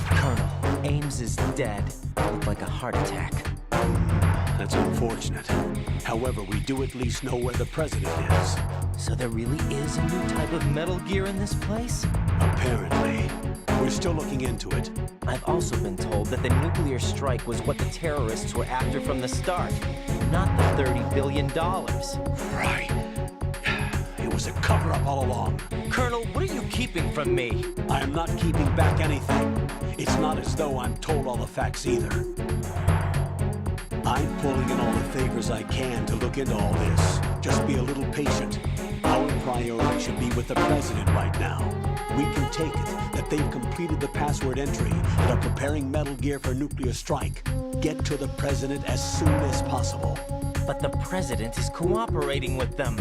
B: Colonel, Ames is dead. Looked like a heart attack.
C: That's unfortunate. However, we do at least know where the President is.
B: So there really is a new type of Metal Gear in this place?
C: Apparently. We're still looking into it.
B: I've also been told that the nuclear strike was what the terrorists were after from the start, not the $30 billion.
C: Right. It was a cover-up all along.
B: Colonel, what are you keeping from me?
C: I am not keeping back anything. It's not as though I'm told all the facts either. I'm pulling in all the favors I can to look into all this. Just be a little patient. Our priority should be with the President right now. We can take it that they've completed the password entry and are preparing Metal Gear for nuclear strike. Get to the President as soon as possible.
B: But the President is cooperating with them.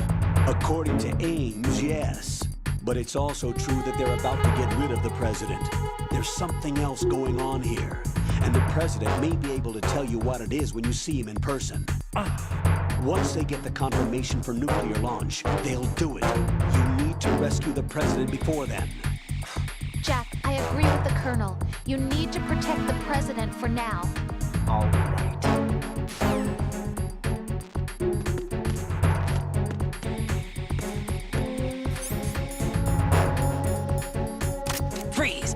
C: According to Ames, yes. But it's also true that they're about to get rid of the President. There's something else going on here. And the President may be able to tell you what it is when you see him in person. Once they get the confirmation for nuclear launch, they'll do it. You need to rescue the President before then.
E: Jack, I agree with the Colonel. You need to protect the President for now.
B: All right. Freeze!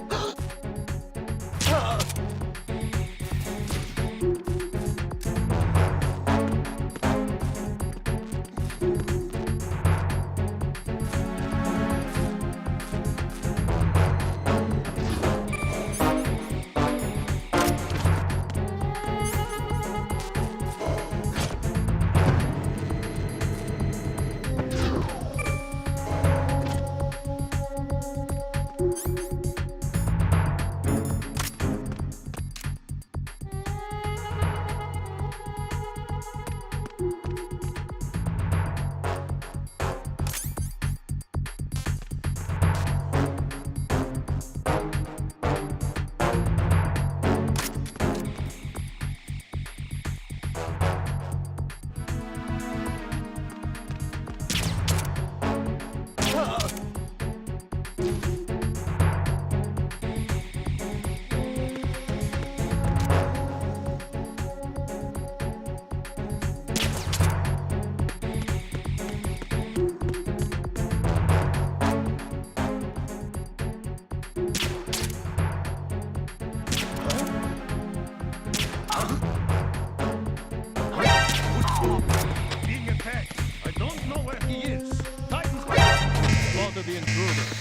N: intruder.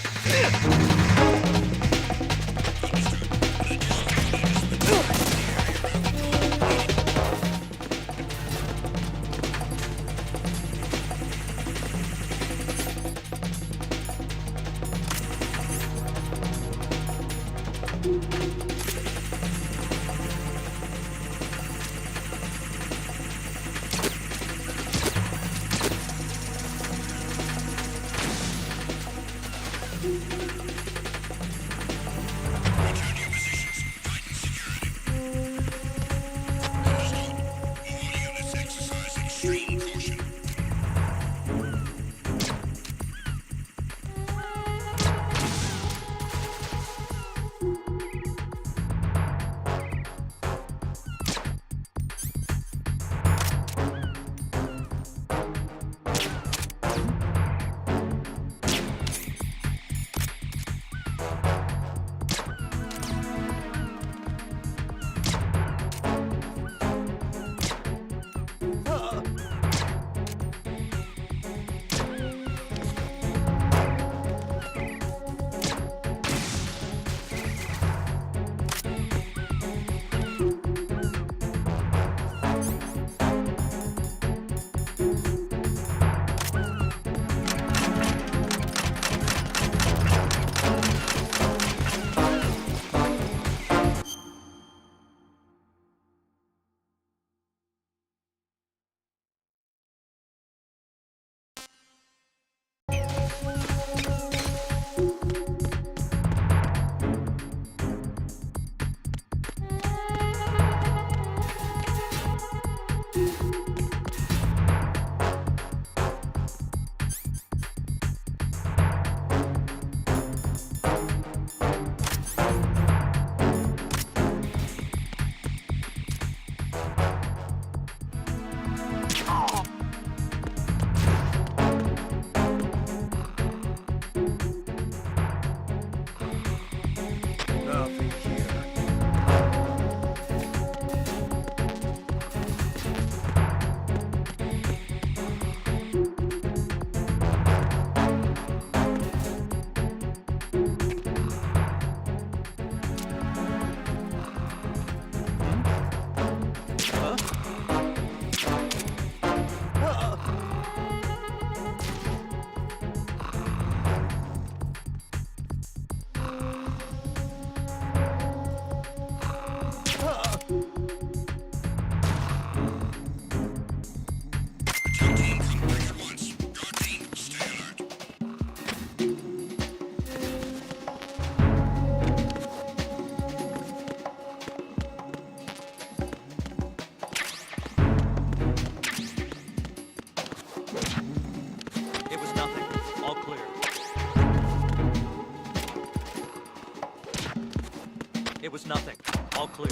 O: It was nothing. All clear.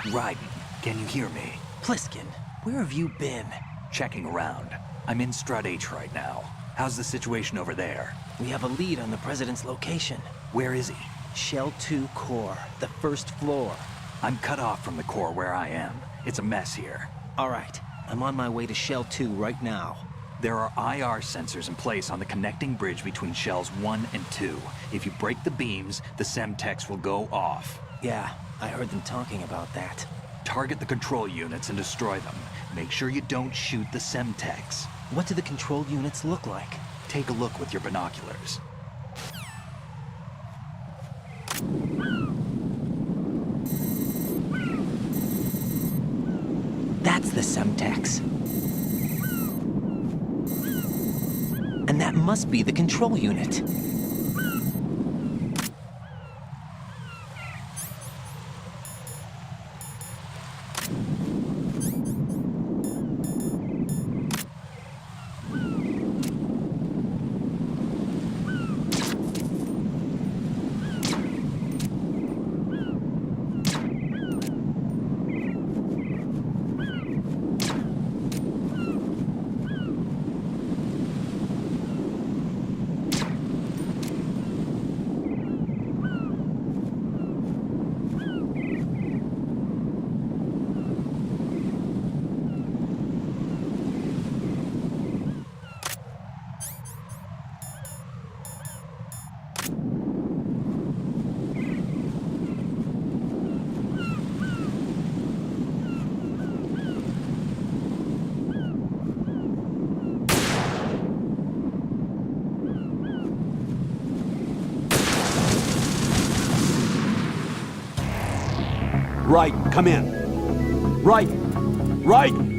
A: Raiden, can you hear me?
B: Pliskin, where have you been?
A: Checking around. I'm in Strut H right now. How's the situation over there?
B: We have a lead on the President's location.
A: Where is he?
B: Shell 2 core, the first floor.
A: I'm cut off from the core where I am. It's a mess here.
B: All right, I'm on my way to Shell 2 right now.
A: There are IR sensors in place on the connecting bridge between Shells 1 and 2. If you break the beams, the Semtex will go off.
B: Yeah, I heard them talking about that.
A: Target the control units and destroy them. Make sure you don't shoot the Semtex.
B: What do the control units look like?
A: Take a look with your binoculars.
B: That's the Semtex. And that must be the control unit.
G: Raiden, come in. Raiden! Raiden!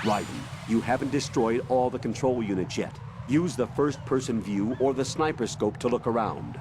G: Raiden, you haven't destroyed all the control units yet. Use the first-person view or the sniper scope to look around.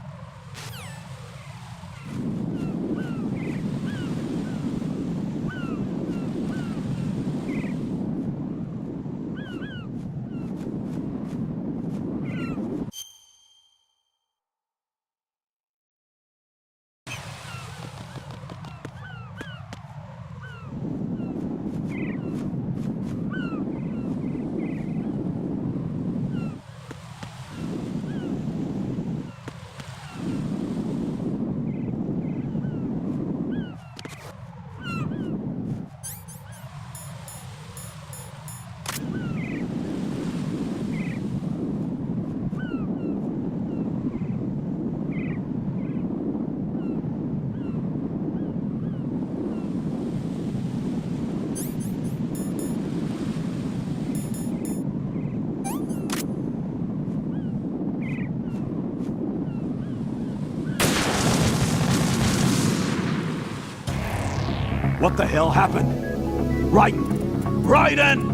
L: What the hell happened? Raiden! Raiden!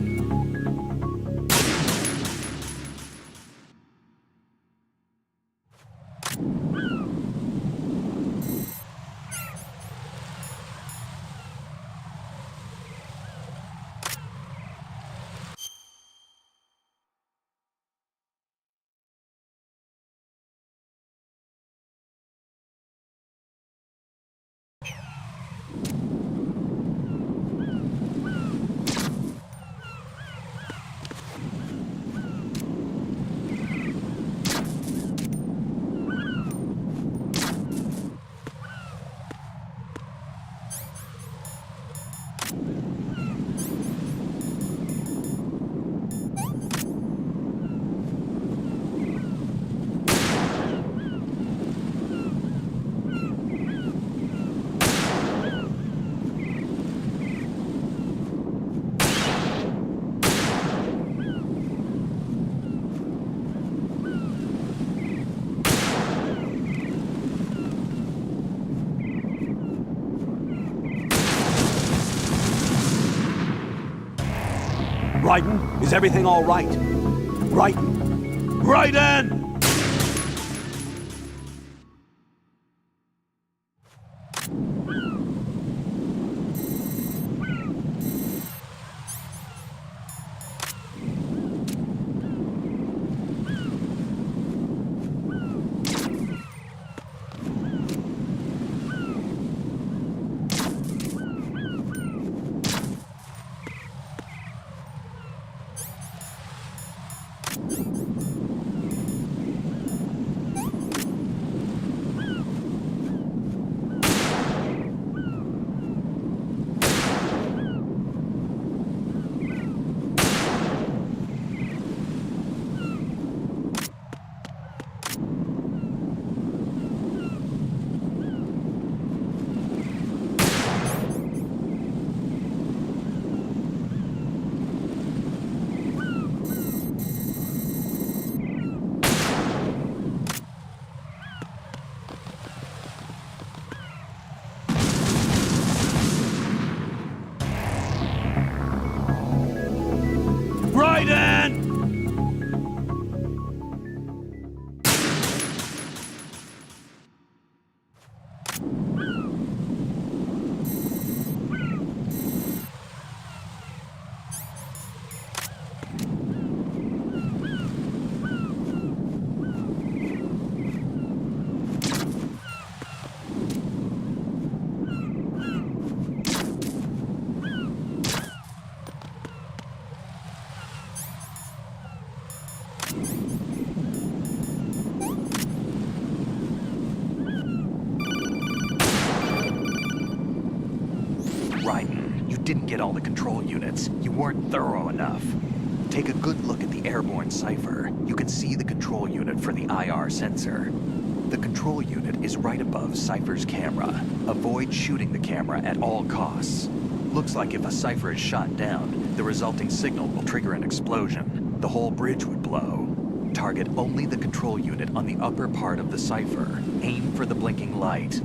L: Raiden, is everything all right? Raiden! Raiden! Raiden!
O: Raiden, you didn't get all the control units. You weren't thorough enough. Take a good look at the airborne cipher. You can see the control unit for the IR sensor. The control unit is right above Cypher's camera. Avoid shooting the camera at all costs. Looks like if a Cypher is shot down, the resulting signal will trigger an explosion. The whole bridge would blow. Target only the control unit on the upper part of the Cypher. Aim for the blinking light.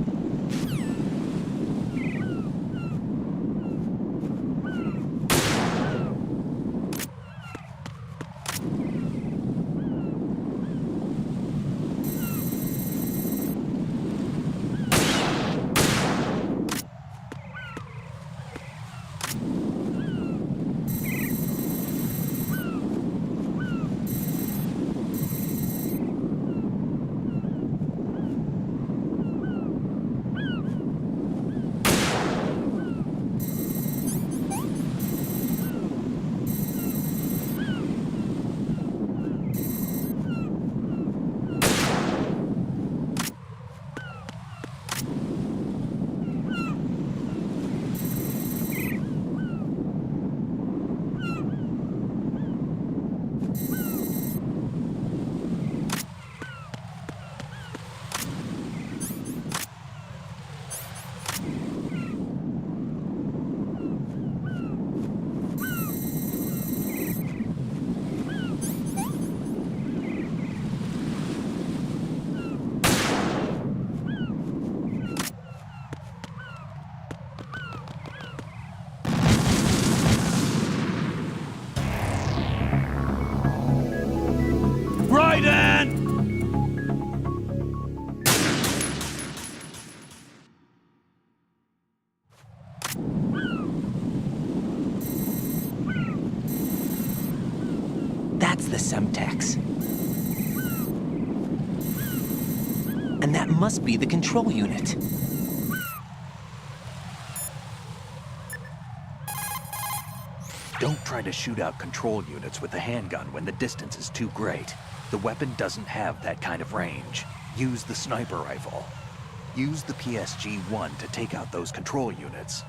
B: That's the Semtex. And that must be the control unit.
O: Don't try to shoot out control units with the handgun when the distance is too great. The weapon doesn't have that kind of range. Use the sniper rifle. Use the PSG-1 to take out those control units.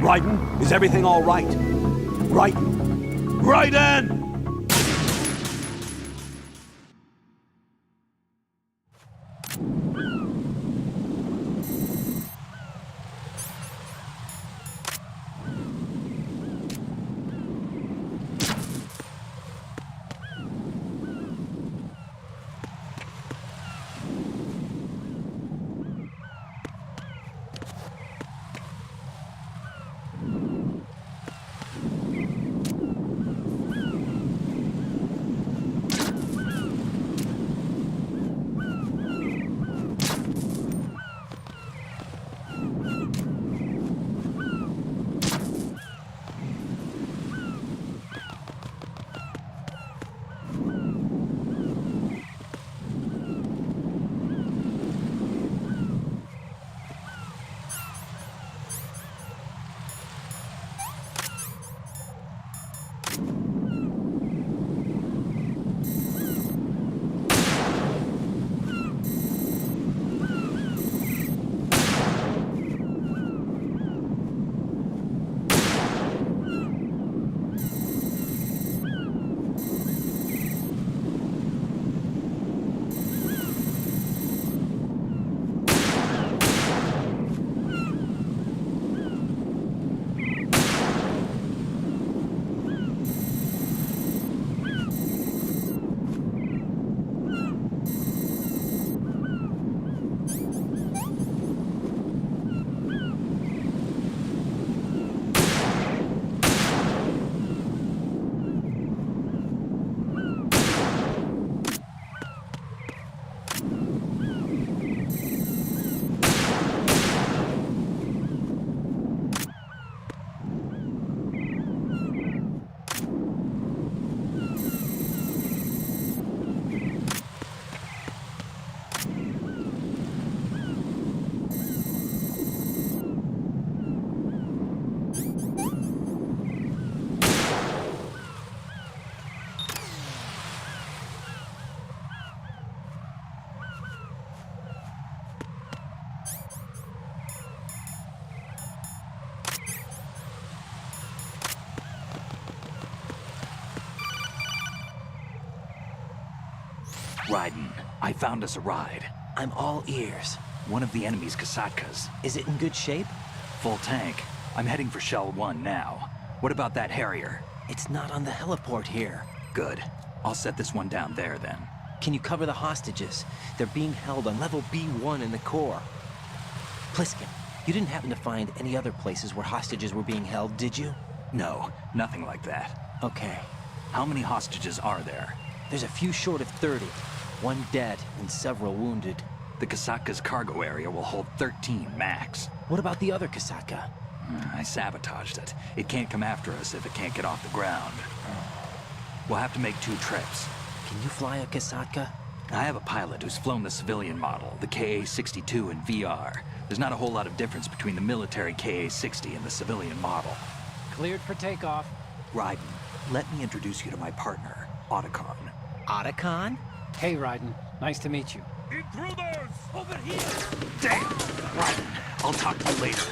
C: Raiden, is everything all right? Raiden! Raiden!
O: Raiden, I found us a ride.
B: I'm all ears.
O: One of the enemy's Kasatkas.
B: Is it in good shape?
O: Full tank. I'm heading for Shell 1 now. What about that Harrier?
B: It's not on the heliport here.
O: Good. I'll set this one down there then.
B: Can you cover the hostages? They're being held on level B1 in the core. Pliskin, you didn't happen to find any other places where hostages were being held, did you?
O: No, nothing like that.
B: Okay.
O: How many hostages are there?
B: There's a few short of 30. One dead and several wounded.
O: The Kasatka's cargo area will hold 13 max.
B: What about the other Kasatka?
O: I sabotaged it. It can't come after us if it can't get off the ground. We'll have to make 2 trips.
B: Can you fly a Kasatka?
O: I have a pilot who's flown the civilian model, the KA-62 in VR. There's not a whole lot of difference between the military KA-60 and the civilian model.
P: Cleared for takeoff.
O: Raiden, let me introduce you to my partner, Otacon.
B: Otacon?
P: Hey, Raiden. Nice to meet you.
F: Intruders! Over here!
O: Damn! Raiden, I'll talk to you later.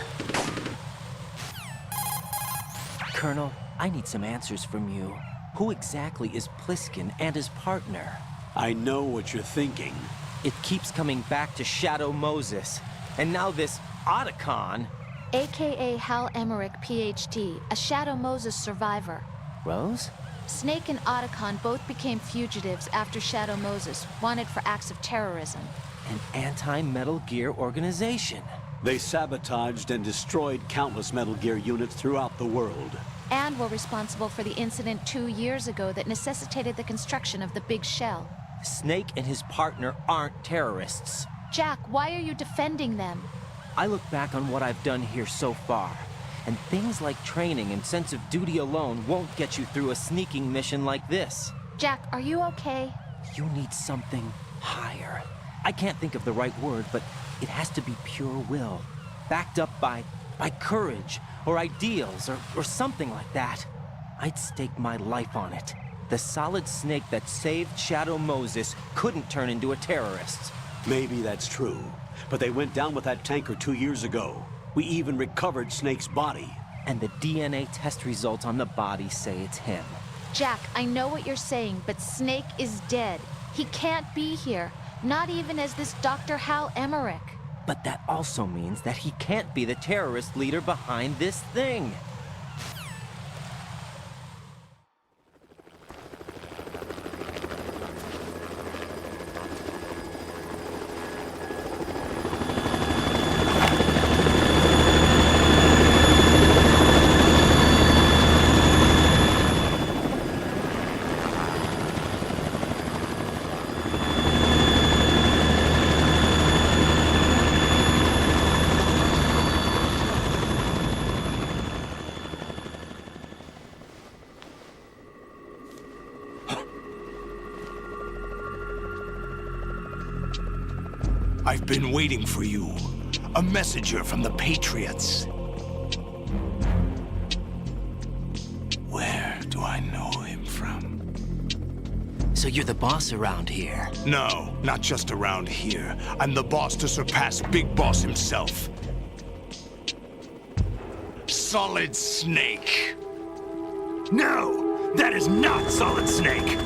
B: Colonel, I need some answers from you. Who exactly is Pliskin and his partner?
C: I know what you're thinking.
B: It keeps coming back to Shadow Moses. And now this Otacon.
E: AKA Hal Emmerich, PhD, a Shadow Moses survivor.
B: Rose?
E: Snake and Otacon both became fugitives after Shadow Moses, wanted for acts of terrorism.
B: An anti-Metal Gear organization.
C: They sabotaged and destroyed countless Metal Gear units throughout the world.
E: And were responsible for the incident 2 years ago that necessitated the construction of the Big Shell.
B: Snake and his partner aren't terrorists.
E: Jack, why are you defending them?
B: I look back on what I've done here so far, and things like training and sense of duty alone won't get you through a sneaking mission like this.
E: Jack, are you okay?
B: You need something higher. I can't think of the right word, but it has to be pure will, backed up by courage, or ideals, or something like that. I'd stake my life on it. The Solid Snake that saved Shadow Moses couldn't turn into a terrorist.
C: Maybe that's true, but they went down with that tanker 2 years ago. We even recovered Snake's body.
B: And the DNA test results on the body say it's him.
E: Jack, I know what you're saying, but Snake is dead. He can't be here, not even as this Dr. Hal Emmerich.
B: But that also means that he can't be the terrorist leader behind this thing.
L: I've been waiting for you. A messenger from the Patriots. Where do I know him from?
B: So you're the boss around here?
L: No, not just around here. I'm the boss to surpass Big Boss himself. Solid Snake. No, that is not Solid Snake.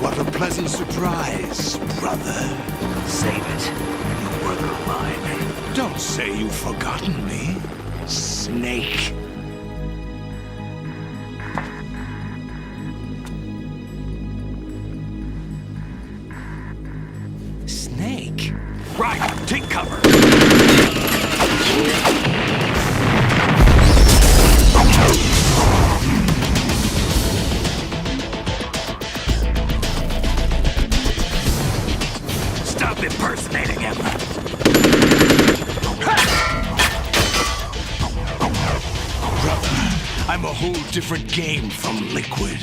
L: What a pleasant surprise, brother.
O: Save it. You brother of mine.
L: Don't say you've forgotten me, Snake.
B: Snake?
L: Right, take cover.
O: Stop impersonating him.
L: Brother, I'm a whole different game from Liquid.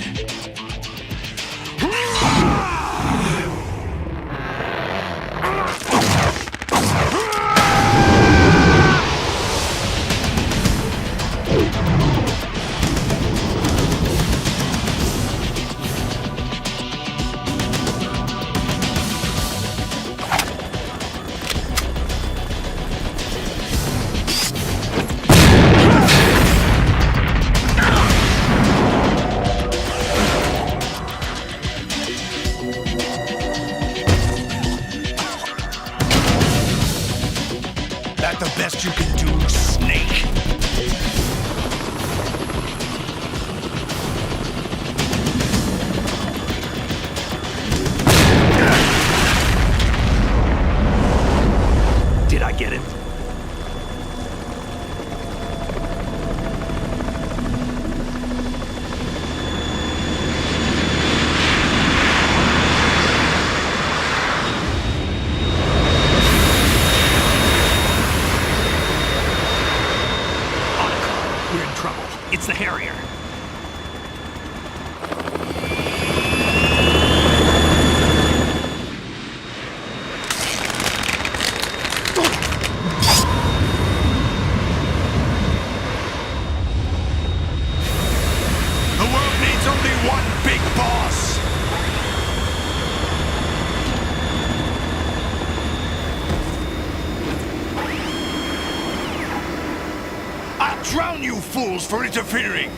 L: the best you can do, Snake?
O: Did I get it? We're in trouble. It's the Harrier.
L: The world needs only one big boss! I'll drown you fools for interfering!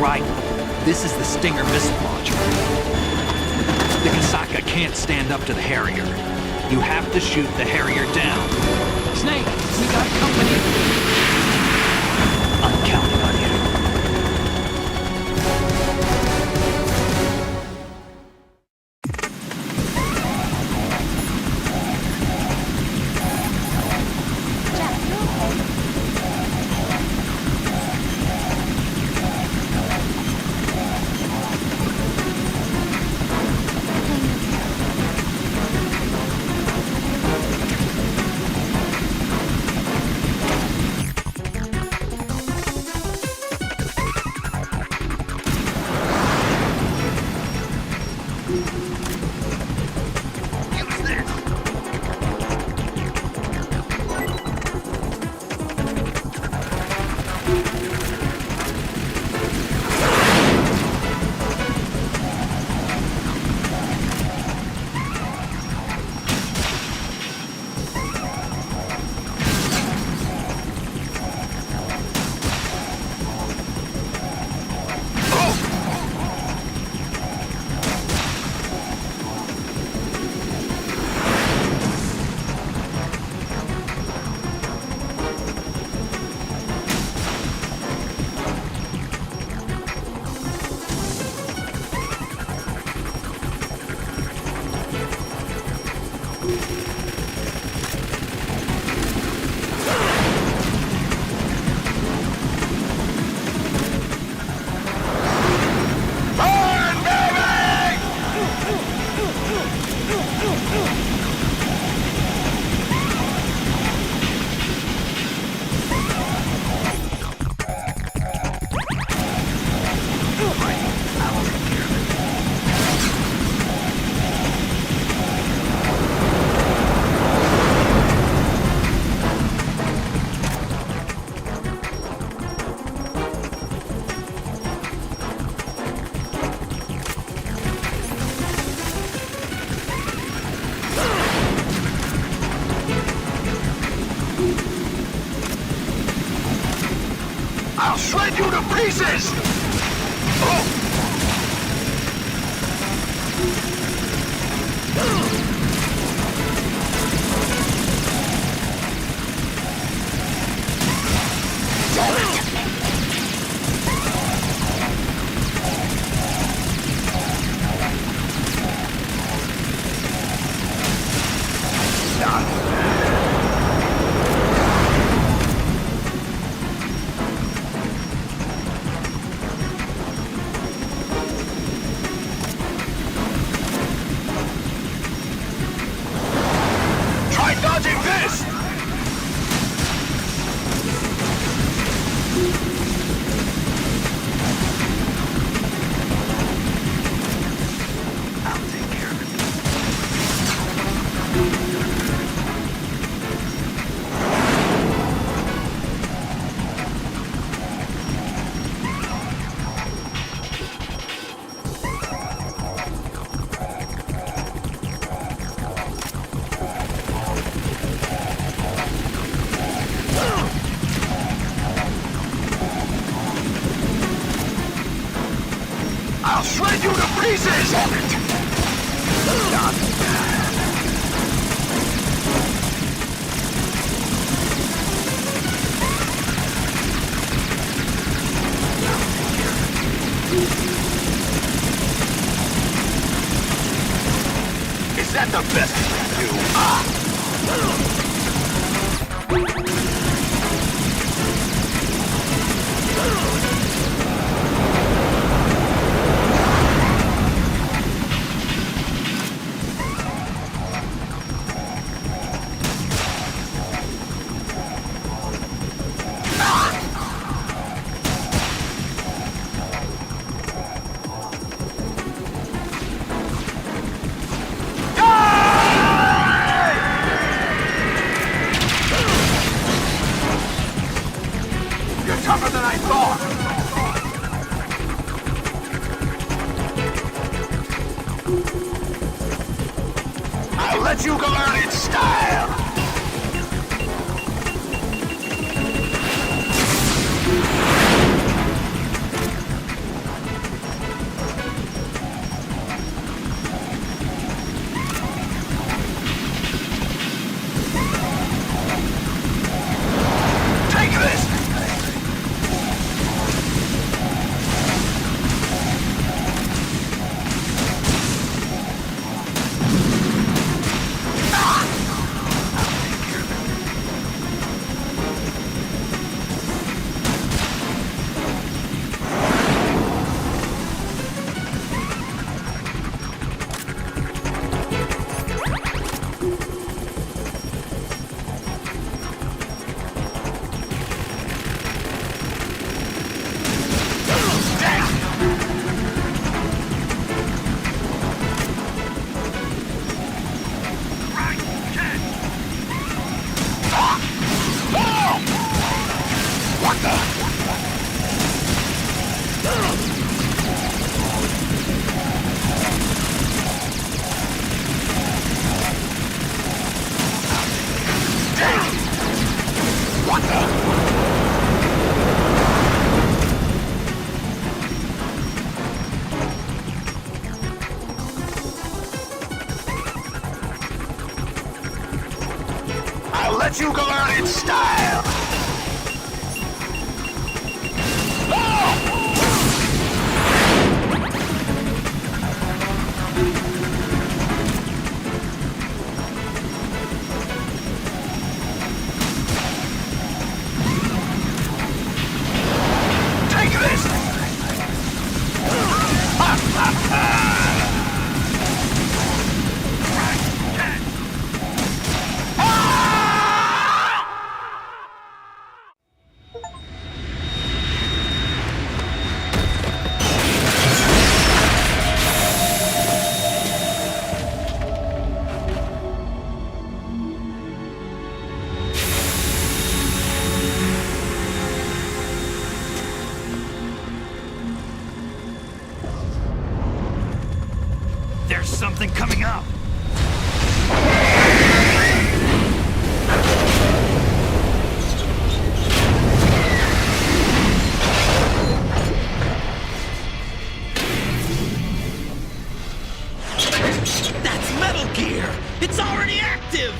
O: Right. This is the Stinger missile launcher. The Kasaka can't stand up to the Harrier. You have to shoot the Harrier down.
P: Snake, we got company.
O: I'm counting on you.
L: I'll shred you to pieces! Oh! shred you to pieces! Is that the best you can do? Tougher than I thought! I'll let you go learn in style! Take this! I'll let you go learn in style! Take this! There's something coming up!
B: That's Metal Gear! It's already active!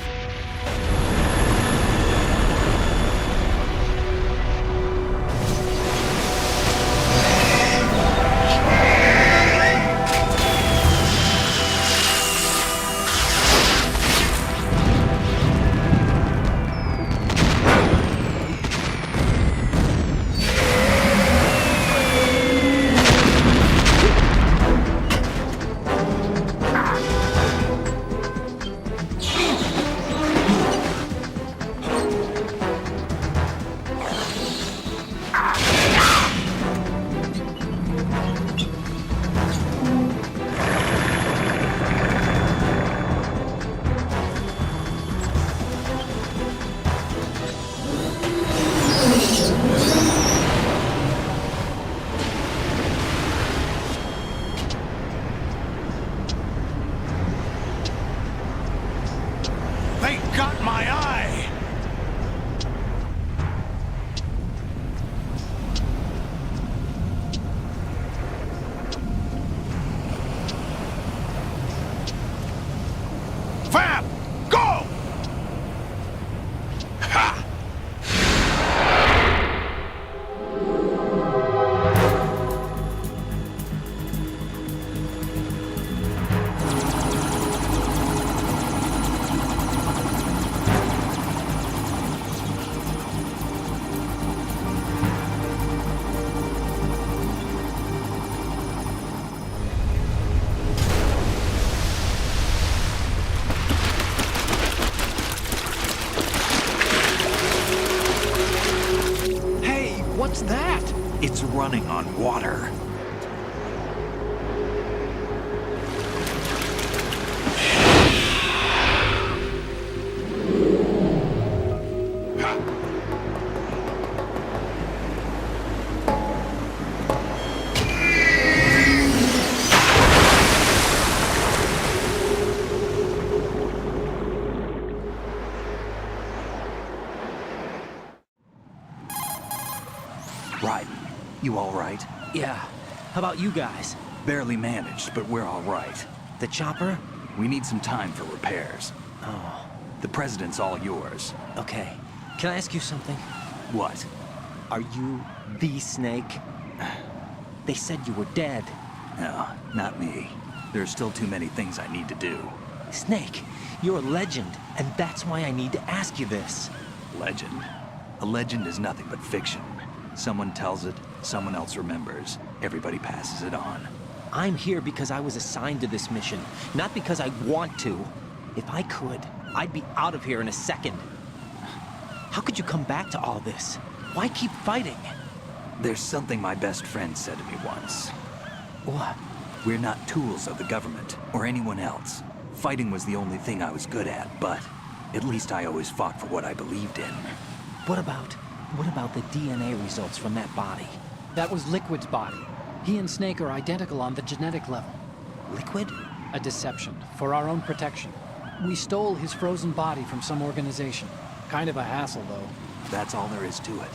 O: What's that? It's running on water. Raiden, you all right?
B: Yeah. How about you guys?
O: Barely managed, but we're all right.
B: The chopper?
O: We need some time for repairs.
B: Oh.
O: The president's all yours.
B: Okay. Can I ask you something?
O: What?
B: Are you the Snake? They said you were dead.
O: No, not me. There are still too many things I need to do.
B: Snake, you're a legend, and that's why I need to ask you this.
O: Legend? A legend is nothing but fiction. Someone tells it, someone else remembers. Everybody passes it on.
B: I'm here because I was assigned to this mission, not because I want to. If I could, I'd be out of here in a second. How could you come back to all this? Why keep fighting?
O: There's something my best friend said to me once.
B: What?
O: We're not tools of the government, or anyone else. Fighting was the only thing I was good at, but at least I always fought for what I believed in.
B: What about the DNA results from that body?
P: That was Liquid's body. He and Snake are identical on the genetic level.
B: Liquid?
P: A deception, for our own protection. We stole his frozen body from some organization. Kind of a hassle, though.
O: That's all there is to it.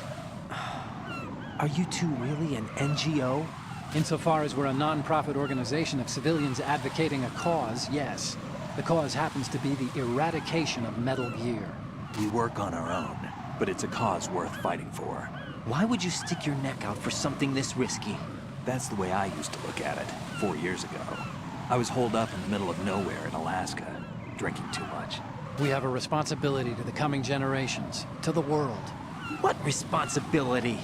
B: Are you two really an NGO?
P: Insofar as we're a non-profit organization of civilians advocating a cause, yes. The cause happens to be the eradication of Metal Gear.
O: We work on our own, but it's a cause worth fighting for.
B: Why would you stick your neck out for something this risky?
O: That's the way I used to look at it, 4 years ago. I was holed up in the middle of nowhere in Alaska, drinking too much.
P: We have a responsibility to the coming generations, to the world.
B: What responsibility?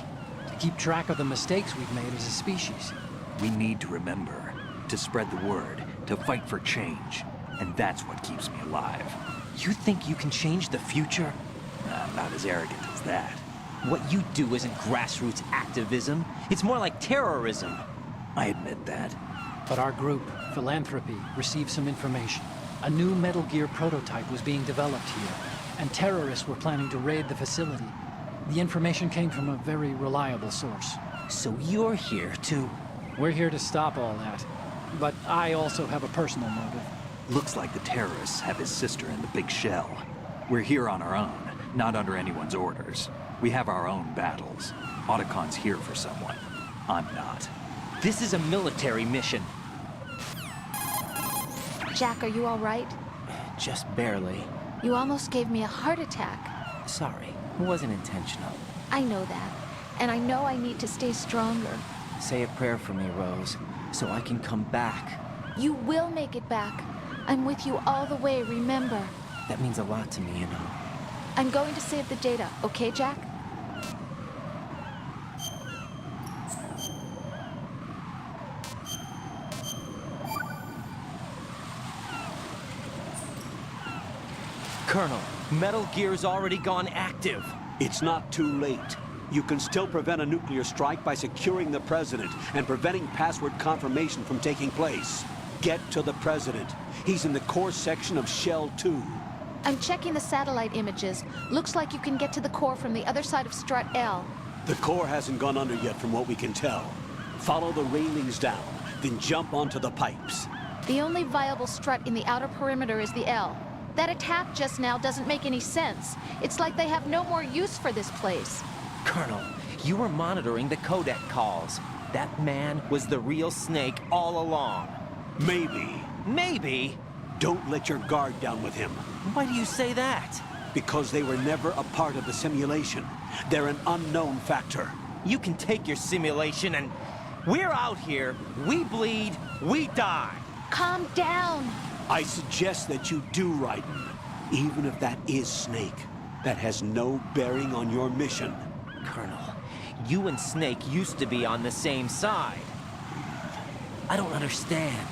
P: To keep track of the mistakes we've made as a species.
O: We need to remember, to spread the word, to fight for change. And that's what keeps me alive.
B: You think you can change the future?
O: I'm not as arrogant as that.
B: What you do isn't grassroots activism. It's more like terrorism.
O: I admit that.
P: But our group, Philanthropy, received some information. A new Metal Gear prototype was being developed here, and terrorists were planning to raid the facility. The information came from a very reliable source.
B: So you're here to...
P: We're here to stop all that. But I also have a personal motive.
O: Looks like the terrorists have his sister in the big shell. We're here on our own, not under anyone's orders. We have our own battles. Otacon's here for someone. I'm not.
B: This is a military mission.
E: Jack, are you all right?
B: Just barely.
E: You almost gave me a heart attack.
B: Sorry, it wasn't intentional.
E: I know that. And I know I need to stay stronger.
B: Say a prayer for me, Rose, so I can come back.
E: You will make it back. I'm with you all the way, remember?
B: That means a lot to me, you know.
E: I'm going to save the data, okay, Jack?
B: Colonel, Metal Gear's already gone active.
C: It's not too late. You can still prevent a nuclear strike by securing the president and preventing password confirmation from taking place. Get to the president. He's in the core section of Shell 2.
E: I'm checking the satellite images. Looks like you can get to the core from the other side of Strut L.
C: The core hasn't gone under yet from what we can tell. Follow the railings down, then jump onto the pipes.
E: The only viable strut in the outer perimeter is the L. That attack just now doesn't make any sense. It's like they have no more use for this place.
B: Colonel, you were monitoring the codec calls. That man was the real Snake all along.
C: Maybe.
B: Maybe?
C: Don't let your guard down with him.
B: Why do you say that?
C: Because they were never a part of the simulation. They're an unknown factor.
B: You can take your simulation and... We're out here, we bleed, we die.
E: Calm down.
C: I suggest that you do, Raiden. Even if that is Snake, that has no bearing on your mission.
B: Colonel, you and Snake used to be on the same side. I don't understand.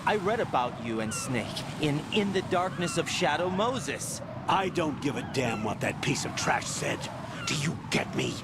B: I read about you and Snake in the Darkness of Shadow Moses.
C: I don't give a damn what that piece of trash said. Do you get me?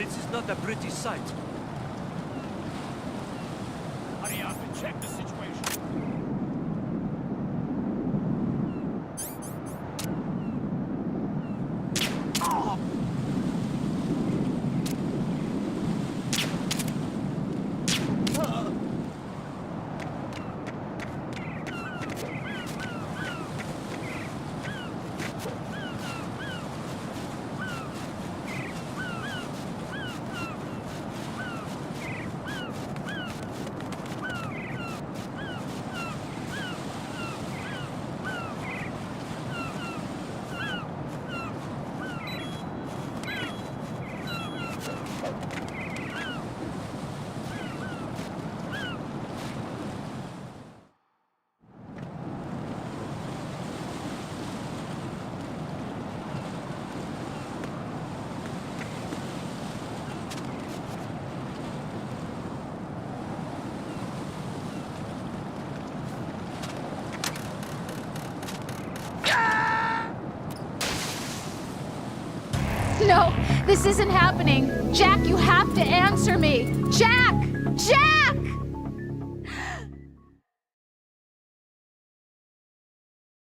N: This is not a pretty sight. Hurry up and check the situation.
E: No, this isn't happening. Jack, you have to answer me. Jack! Jack!